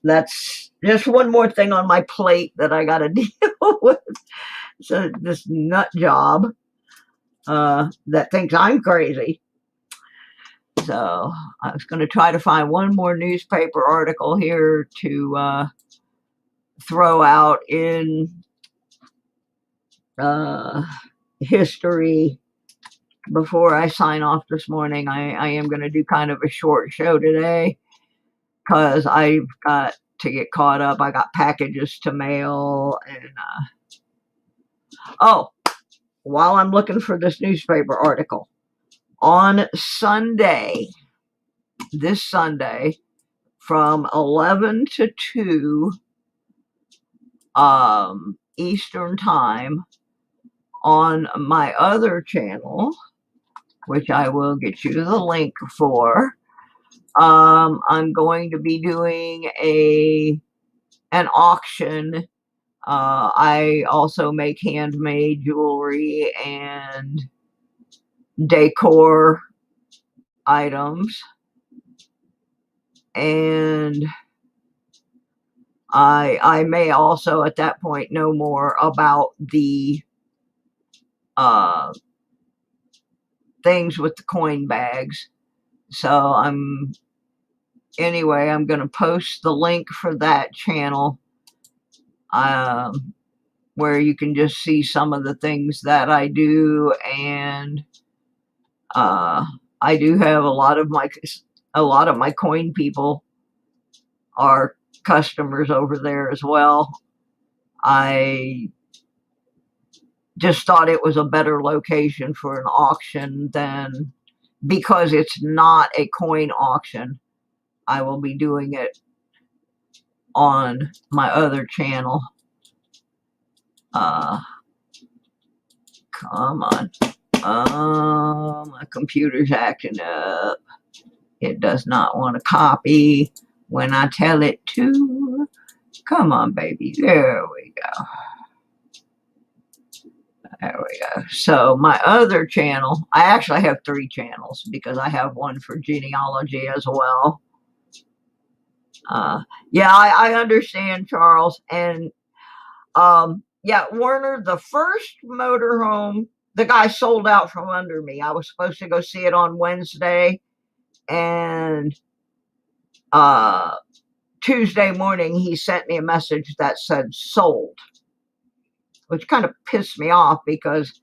that's just one more thing on my plate that I got to deal with. So this nut job that thinks I'm crazy. So I was going to try to find one more newspaper article here to throw out in history before I sign off this morning, I am going to do kind of a short show today because I've got to get caught up. I got packages to mail. And oh, while I'm looking for this newspaper article, on Sunday, this Sunday, from 11 to 2 Eastern time, on my other channel, which I will get you the link for, I'm going to be doing an auction. I also make handmade jewelry and decor items, and I may also at that point know more about the things with the coin bags. So anyway, I'm going to post the link for that channel, where you can just see some of the things that I do. And I do have a lot of my coin people are customers over there as well. I just thought it was a better location for an auction than, because it's not a coin auction, I will be doing it on my other channel. Come on. My computer's acting up. It does not want to copy when I tell it to. Come on, baby. There we go. There we go. So my other channel, I actually have 3 channels because I have one for genealogy as well. Yeah, I understand, Charles. And yeah, Werner, the first motorhome, the guy sold out from under me. I was supposed to go see it on Wednesday, and Tuesday morning he sent me a message that said sold, which kind of pissed me off because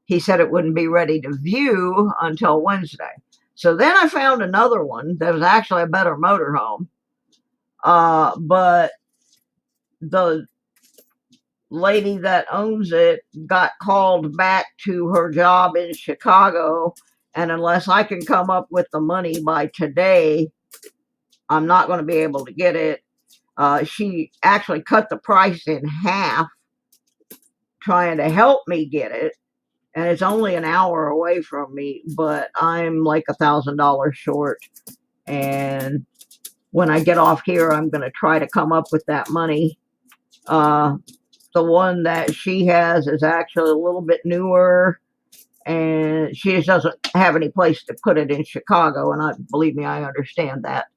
he said it wouldn't be ready to view until Wednesday. So then I found another one that was actually a better motorhome, but the lady that owns it got called back to her job in Chicago, and unless I can come up with the money by today, I'm not going to be able to get it. She actually cut the price in half trying to help me get it, and it's only an hour away from me, but I'm like $1,000 short. And when I get off here, I'm going to try to come up with that money. The one that she has is actually a little bit newer, and she just doesn't have any place to put it in Chicago. And believe me, I understand that.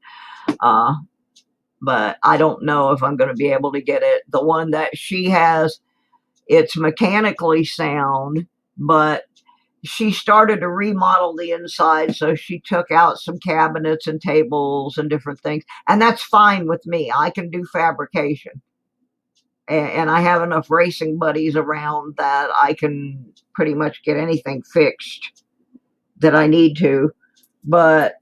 But I don't know if I'm going to be able to get it. The one that she has, it's mechanically sound, but she started to remodel the inside, so she took out some cabinets and tables and different things, and that's fine with me. I can do fabrication, and I have enough racing buddies around that I can pretty much get anything fixed that I need to. But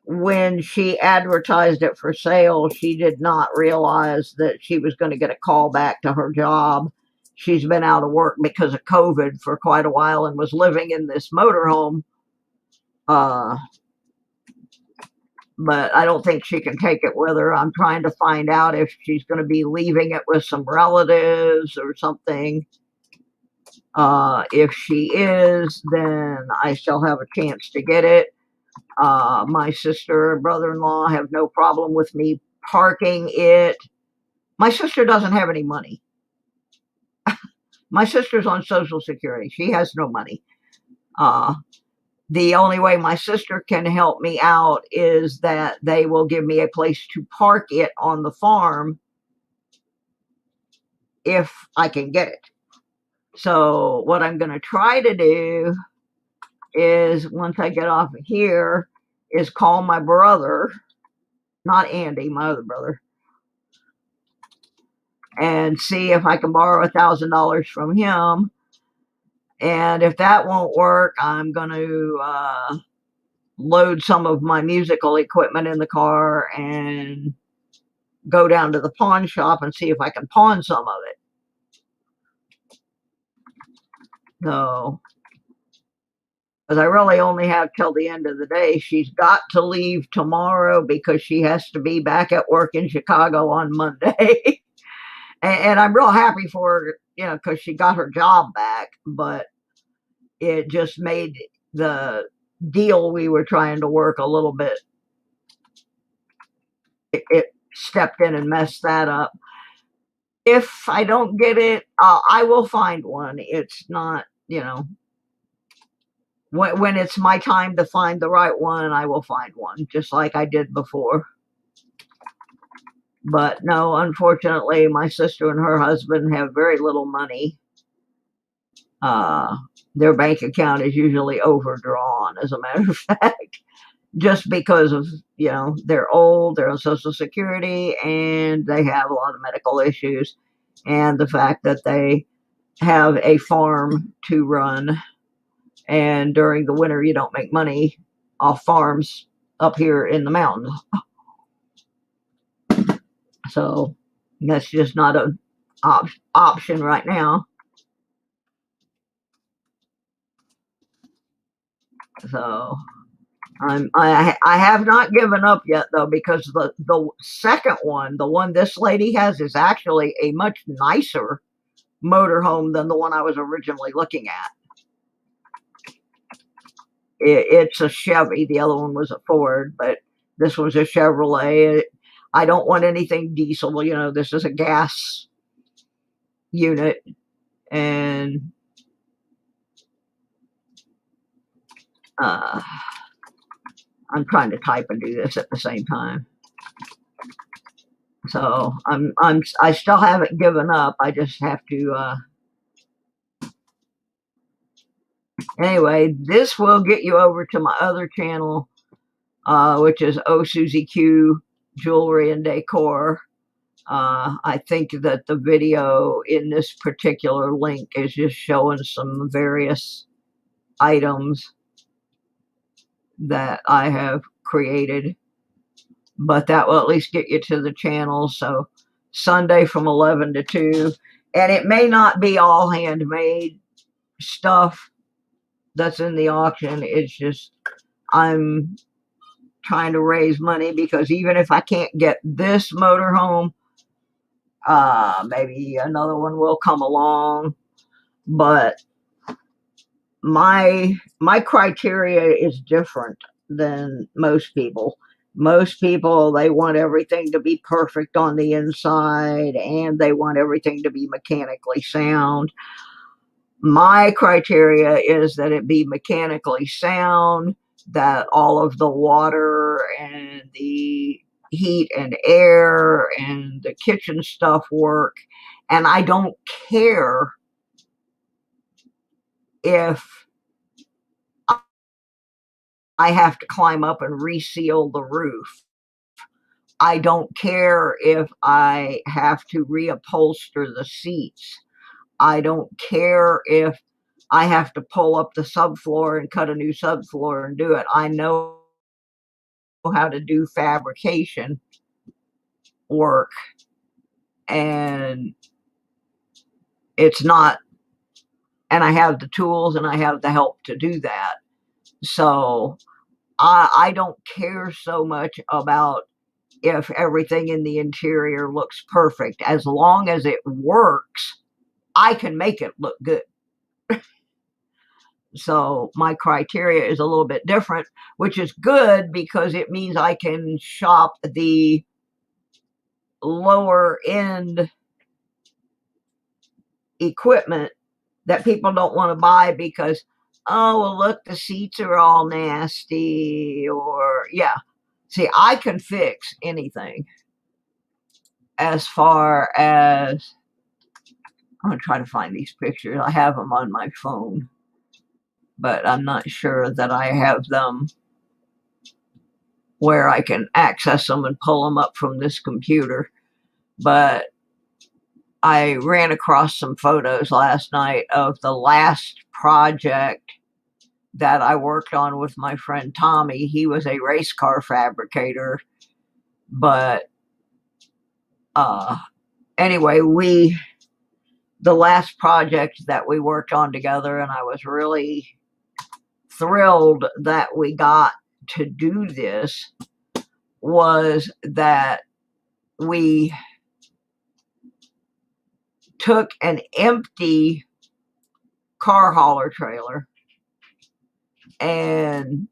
when she advertised it for sale, she did not realize that she was going to get a call back to her job. She's been out of work because of COVID for quite a while and was living in this motorhome. But I don't think she can take it with her. I'm trying to find out if she's going to be leaving it with some relatives or something. If she is, then I still have a chance to get it. My sister and brother-in-law have no problem with me parking it. My sister doesn't have any money. My sister's on Social Security. She has no money. The only way my sister can help me out is that they will give me a place to park it on the farm if I can get it. So what I'm going to try to do is, once I get off of here, is call my brother, not Andy, my other brother, and see if I can borrow $1,000 from him. And if that won't work, I'm going to load some of my musical equipment in the car and go down to the pawn shop and see if I can pawn some of it. So, because I really only have till the end of the day. She's got to leave tomorrow because she has to be back at work in Chicago on Monday. And I'm real happy for her, you know, because she got her job back, but it just made the deal we were trying to work a little bit. It stepped in and messed that up. If I don't get it, I will find one. It's not, you know, when it's my time to find the right one, I will find one, just like I did before. But no, unfortunately, my sister and her husband have very little money. Their bank account is usually overdrawn, as a matter of fact, just because of, you know, they're old, they're on Social Security, and they have a lot of medical issues, and the fact that they have a farm to run, and during the winter you don't make money off farms up here in the mountains. So that's just not an option right now. So I have not given up yet, though, because the second one, the one this lady has, is actually a much nicer motorhome than the one I was originally looking at. It's a Chevy. The other one was a Ford, but this was a Chevrolet. I don't want anything diesel. You know, this is a gas unit, and I'm trying to type and do this at the same time. So I still haven't given up. I just have to. Anyway, this will get you over to my other channel, which is Suzy Q Jewelry and Decor. I think that the video in this particular link is just showing some various items that I have created, but that will at least get you to the channel. So Sunday from 11 to 2, and it may not be all handmade stuff that's in the auction. It's just I'm trying to raise money, because even if I can't get this motorhome, maybe another one will come along. But my criteria is different than most people. Most people, they want everything to be perfect on the inside, and they want everything to be mechanically sound. My criteria is that it be mechanically sound, that all of the water and the heat and air and the kitchen stuff work. And I don't care if I have to climb up and reseal the roof. I don't care if I have to reupholster the seats. I don't care if I have to pull up the subfloor and cut a new subfloor and do it. I know how to do fabrication work, and it's not, and I have the tools and I have the help to do that. So I don't care so much about if everything in the interior looks perfect. As long as it works, I can make it look good. So my criteria is a little bit different, which is good, because it means I can shop the lower end equipment that people don't want to buy because, oh, well, look, the seats are all nasty, or, yeah. See, I can fix anything. As far as, I'm going to try to find these pictures. I have them on my phone, but I'm not sure that I have them where I can access them and pull them up from this computer. But I ran across some photos last night of the last project that I worked on with my friend Tommy. He was a race car fabricator, but anyway, the last project that we worked on together, and I was really thrilled that we got to do this, was that we took an empty car hauler trailer and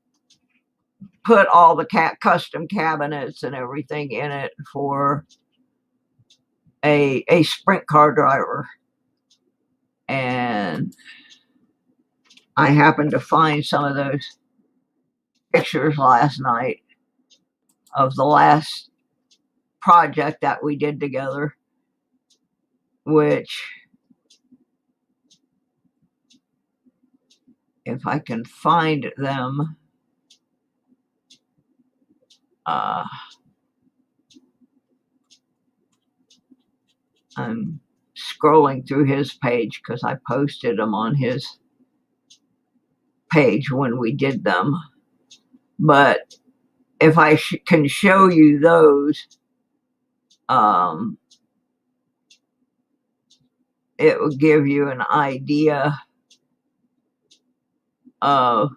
put all the custom cabinets and everything in it for a sprint car driver. And I happened to find some of those pictures last night of the last project that we did together, which, if I can find them, I'm scrolling through his page because I posted them on his page when we did them. But if I can show you those, it will give you an idea of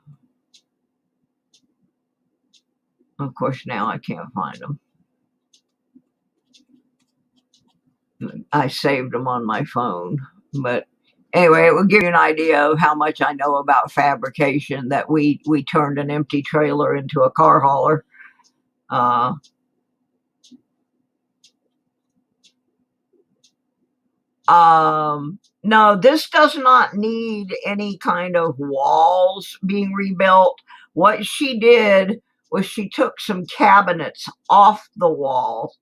course, now I can't find them. I saved them on my phone, but anyway, it will give you an idea of how much I know about fabrication, that we turned an empty trailer into a car hauler. No, this does not need any kind of walls being rebuilt. What she did was she took some cabinets off the wall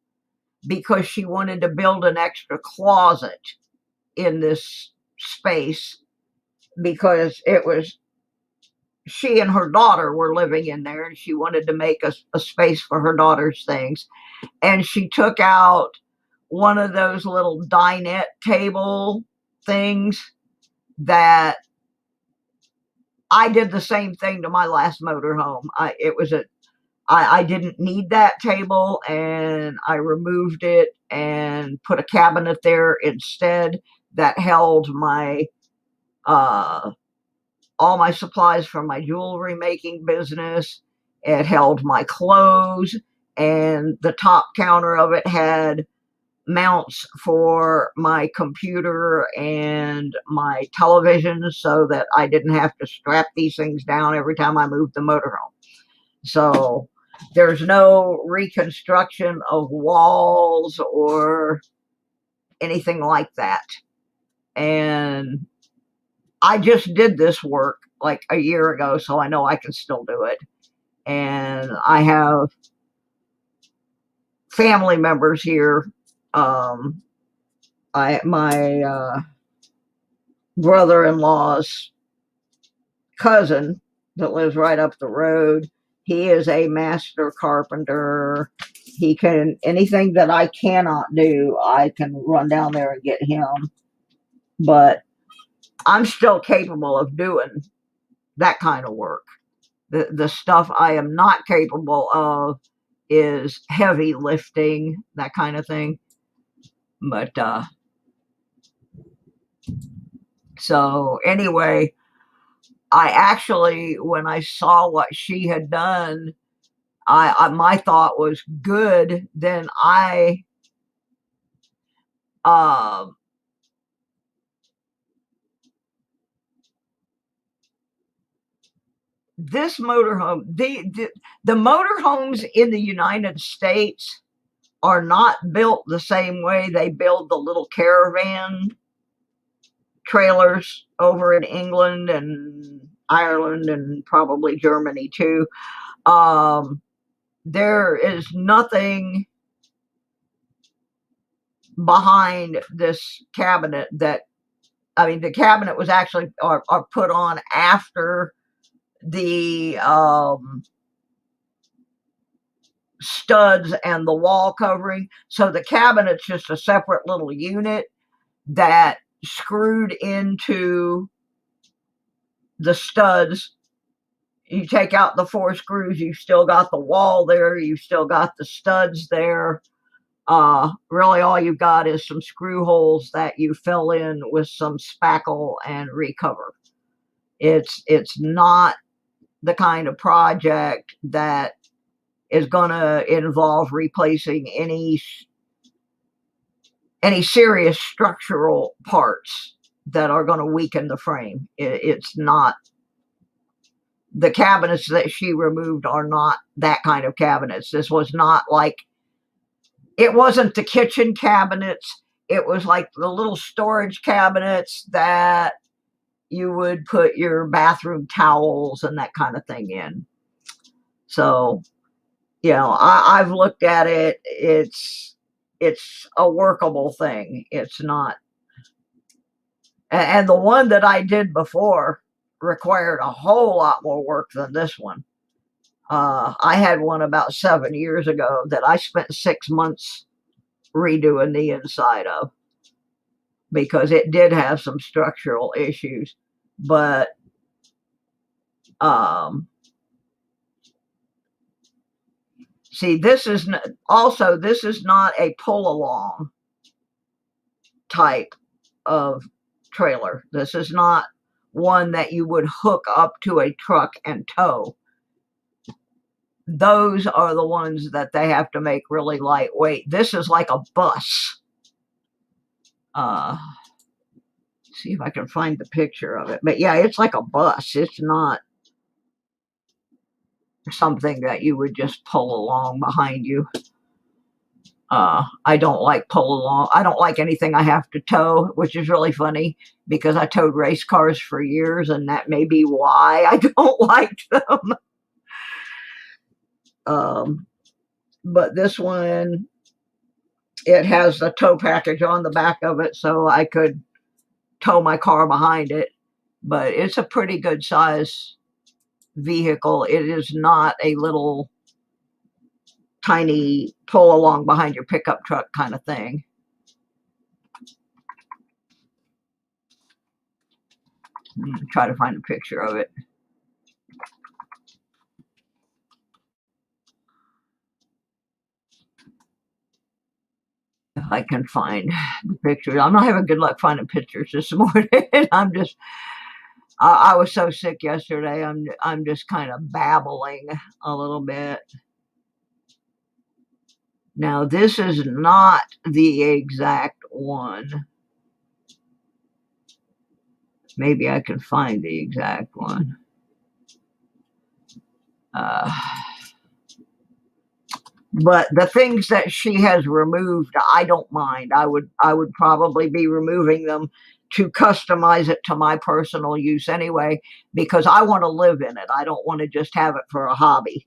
because she wanted to build an extra closet in this space, because it was, she and her daughter were living in there, and she wanted to make a space for her daughter's things. And she took out one of those little dinette table things that I did the same thing to my last motorhome. I didn't need that table, and I removed it and put a cabinet there instead that held my all my supplies from my jewelry making business. It held my clothes, and the top counter of it had mounts for my computer and my television, so that I didn't have to strap these things down every time I moved the motorhome. So there's no reconstruction of walls or anything like that. And I just did this work like a year ago, so I know I can still do it. And I have family members here. My brother-in-law's cousin that lives right up the road, he is a master carpenter. He can, anything that I cannot do, I can run down there and get him. But I'm still capable of doing that kind of work. The stuff I am not capable of is heavy lifting, that kind of thing. But so anyway, I actually, when I saw what she had done, my thought was, good, then this motorhome, the motorhomes in the United States are not built the same way they build the little caravan trailers over in England and Ireland and probably Germany too. There is nothing behind this cabinet that, I mean, the cabinet was actually are put on after the studs and the wall covering. So the cabinet's just a separate little unit. that screwed into the studs. You take out the 4 screws, you've still got the wall there, you've still got the studs there. Really all you've got is some screw holes that you fill in with some spackle and recover. It's not the kind of project that is going to involve replacing any serious structural parts that are going to weaken the frame. It's not. The cabinets that she removed are not that kind of cabinets. This was not like, it wasn't the kitchen cabinets. It was like the little storage cabinets that you would put your bathroom towels and that kind of thing in. So, you know, I've looked at it. It's a workable thing. It's not. And the one that I did before required a whole lot more work than this one. I had one about 7 years ago that I spent 6 months redoing the inside of, because it did have some structural issues. But see, this is also, this is not a pull along type of trailer. This is not one that you would hook up to a truck and tow. Those are the ones that they have to make really lightweight. This is like a bus. See if I can find the picture of it. But yeah, it's like a bus. It's not something that you would just pull along behind you. I don't like pull along. I don't like anything I have to tow, which is really funny because I towed race cars for years, and that may be why I don't like them. But this one, it has the tow package on the back of it, so I could tow my car behind it. But it's a pretty good size vehicle. It is not a little tiny pull along behind your pickup truck kind of thing. Try to find a picture of it. If I can find the pictures. I'm not having good luck finding pictures this morning. I was so sick yesterday. I'm just kind of babbling a little bit. Now, this is not the exact one. Maybe I can find the exact one. But the things that she has removed, I don't mind. I would probably be removing them to customize it to my personal use anyway, because I want to live in it. I don't want to just have it for a hobby.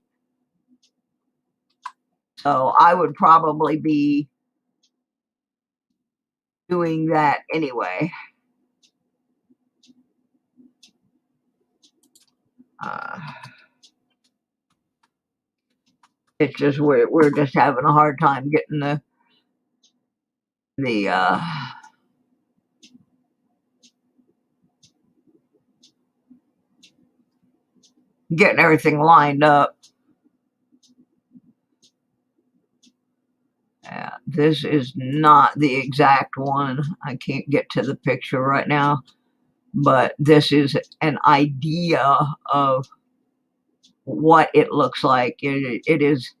So I would probably be doing that anyway. It's just we're just having a hard time getting getting everything lined up. Yeah, this is not the exact one. I can't get to the picture right now, but this is an idea of what it looks like. It is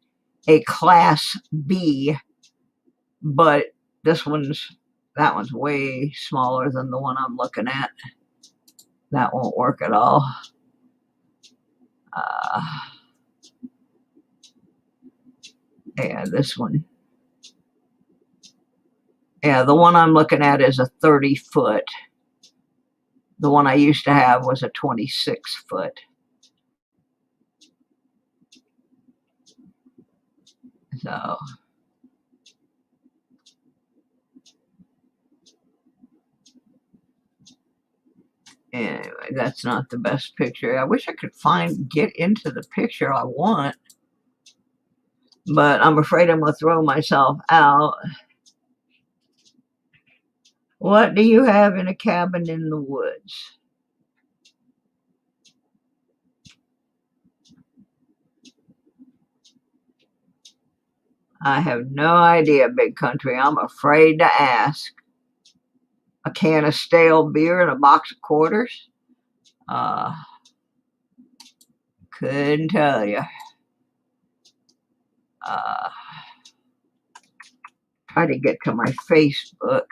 a Class B, but that one's way smaller than the one I'm looking at. That won't work at all. Yeah, this one. Yeah, the one I'm looking at is a 30-foot. The one I used to have was a 26-foot. So anyway, that's not the best picture. I wish I could get into the picture I want, but I'm afraid I'm going to throw myself out. What do you have in a cabin in the woods? I have no idea, Big Country. I'm afraid to ask. A can of stale beer and a box of quarters? Uh, couldn't tell you. Try to get to my Facebook.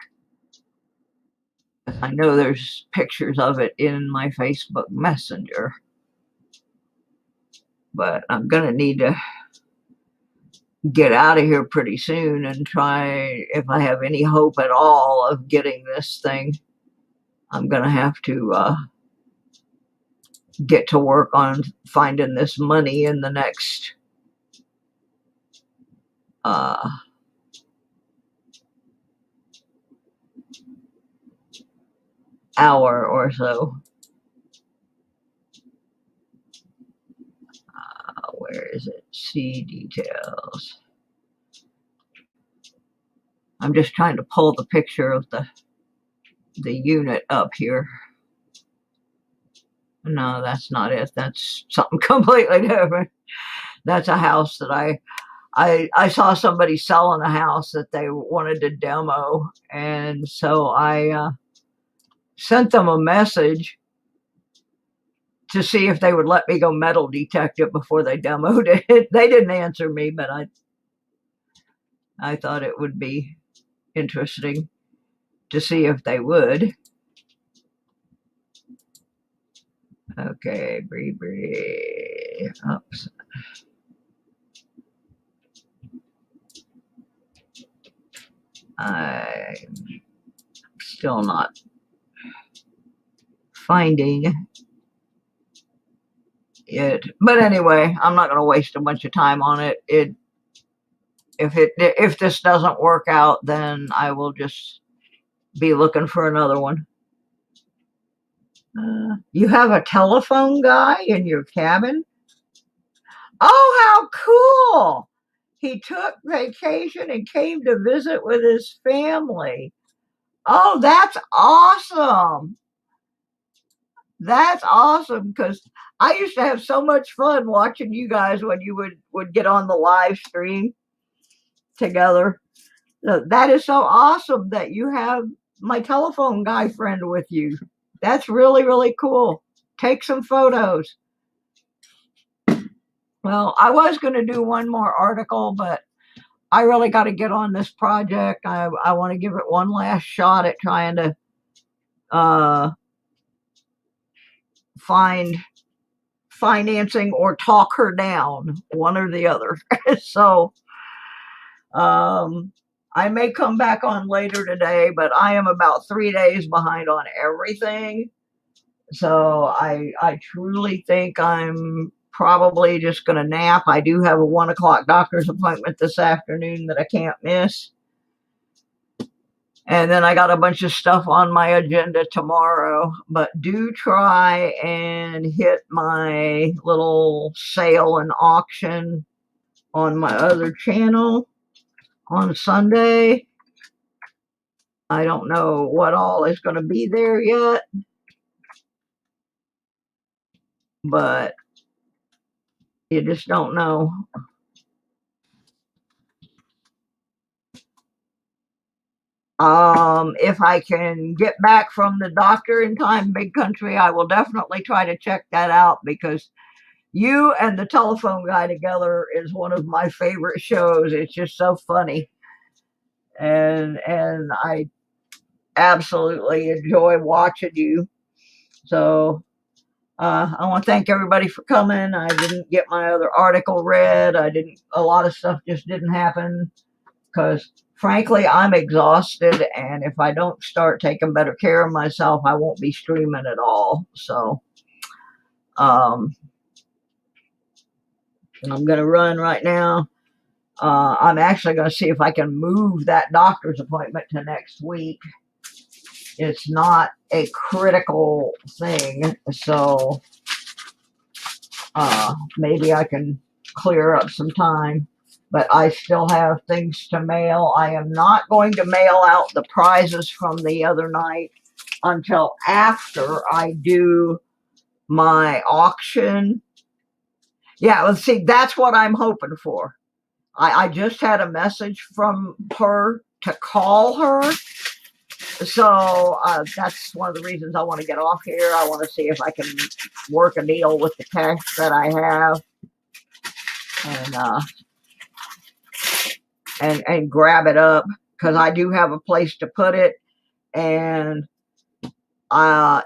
I know there's pictures of it in my Facebook Messenger. But I'm going to need to get out of here pretty soon and try, if I have any hope at all of getting this thing, I'm going to have to get to work on finding this money in the next hour or so. Where is it? See details. I'm just trying to pull the picture of the unit up here. No, that's not it. That's something completely different. That's a house that I saw somebody selling a house that they wanted to demo, and so I sent them a message to see if they would let me go metal detect it before they demoed it. They didn't answer me, but I thought it would be interesting to see if they would. Okay, Bree. Oops. I'm still not finding it, but anyway, I'm not going to waste a bunch of time on it. If this doesn't work out, then I will just be looking for another one. You have a telephone guy in your cabin? Oh, how cool! He took vacation and came to visit with his family. Oh, that's awesome. That's awesome, because I used to have so much fun watching you guys when you would get on the live stream together. That is so awesome that you have my telephone guy friend with you. That's really, really cool. Take some photos. Well, I was going to do one more article, but I really got to get on this project. I want to give it one last shot at trying to find financing or talk her down, one or the other. So I may come back on later today, but I am about 3 days behind on everything. So I truly think I'm probably just going to nap. I do have a 1 o'clock doctor's appointment this afternoon that I can't miss. And then I got a bunch of stuff on my agenda tomorrow, but do try and hit my little sale and auction on my other channel on Sunday. I don't know what all is going to be there yet, but you just don't know. If I can get back from the doctor in time, Big Country, I will definitely try to check that out, because you and the telephone guy together is one of my favorite shows. It's just so funny. And I absolutely enjoy watching you. So I want to thank everybody for coming. I didn't get my other article read. A lot of stuff just didn't happen because frankly, I'm exhausted. And if I don't start taking better care of myself, I won't be streaming at all. So I'm going to run right now. I'm actually going to see if I can move that doctor's appointment to next week. It's not a critical thing, so maybe I can clear up some time. but I still have things to mail. I am not going to mail out the prizes from the other night until after I do my auction. Yeah, let's see, that's what I'm hoping for. I just had a message from her to call her. So that's one of the reasons I want to get off here. I want to see if I can work a deal with the cash that I have and grab it up, because I do have a place to put it, and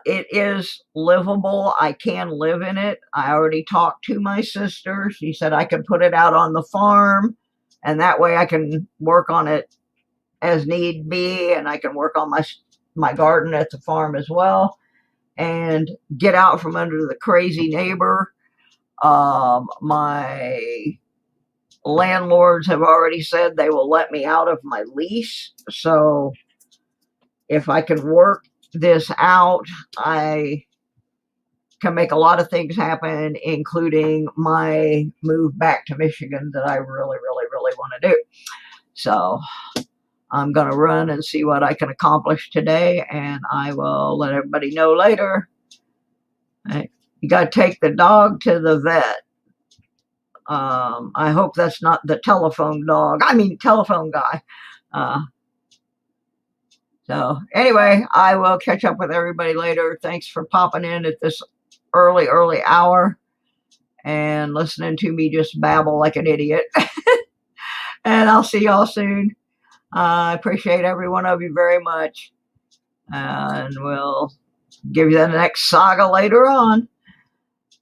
it is livable. I can live in it. I already talked to my sister. She said I could put it out on the farm, and that way I can work on it as need be, and I can work on my garden at the farm as well, and get out from under the crazy neighbor. My landlords have already said they will let me out of my lease, so if I can work this out, I can make a lot of things happen, including my move back to Michigan that I really, really, really want to do. So I'm going to run and see what I can accomplish today, and I will let everybody know later. You got to take the dog to the vet. I hope that's not the telephone dog. I mean, telephone guy. So anyway, I will catch up with everybody later. Thanks for popping in at this early hour and listening to me just babble like an idiot. And I'll see y'all soon. I appreciate every one of you very much. And we'll give you the next saga later on.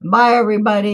Bye, everybody.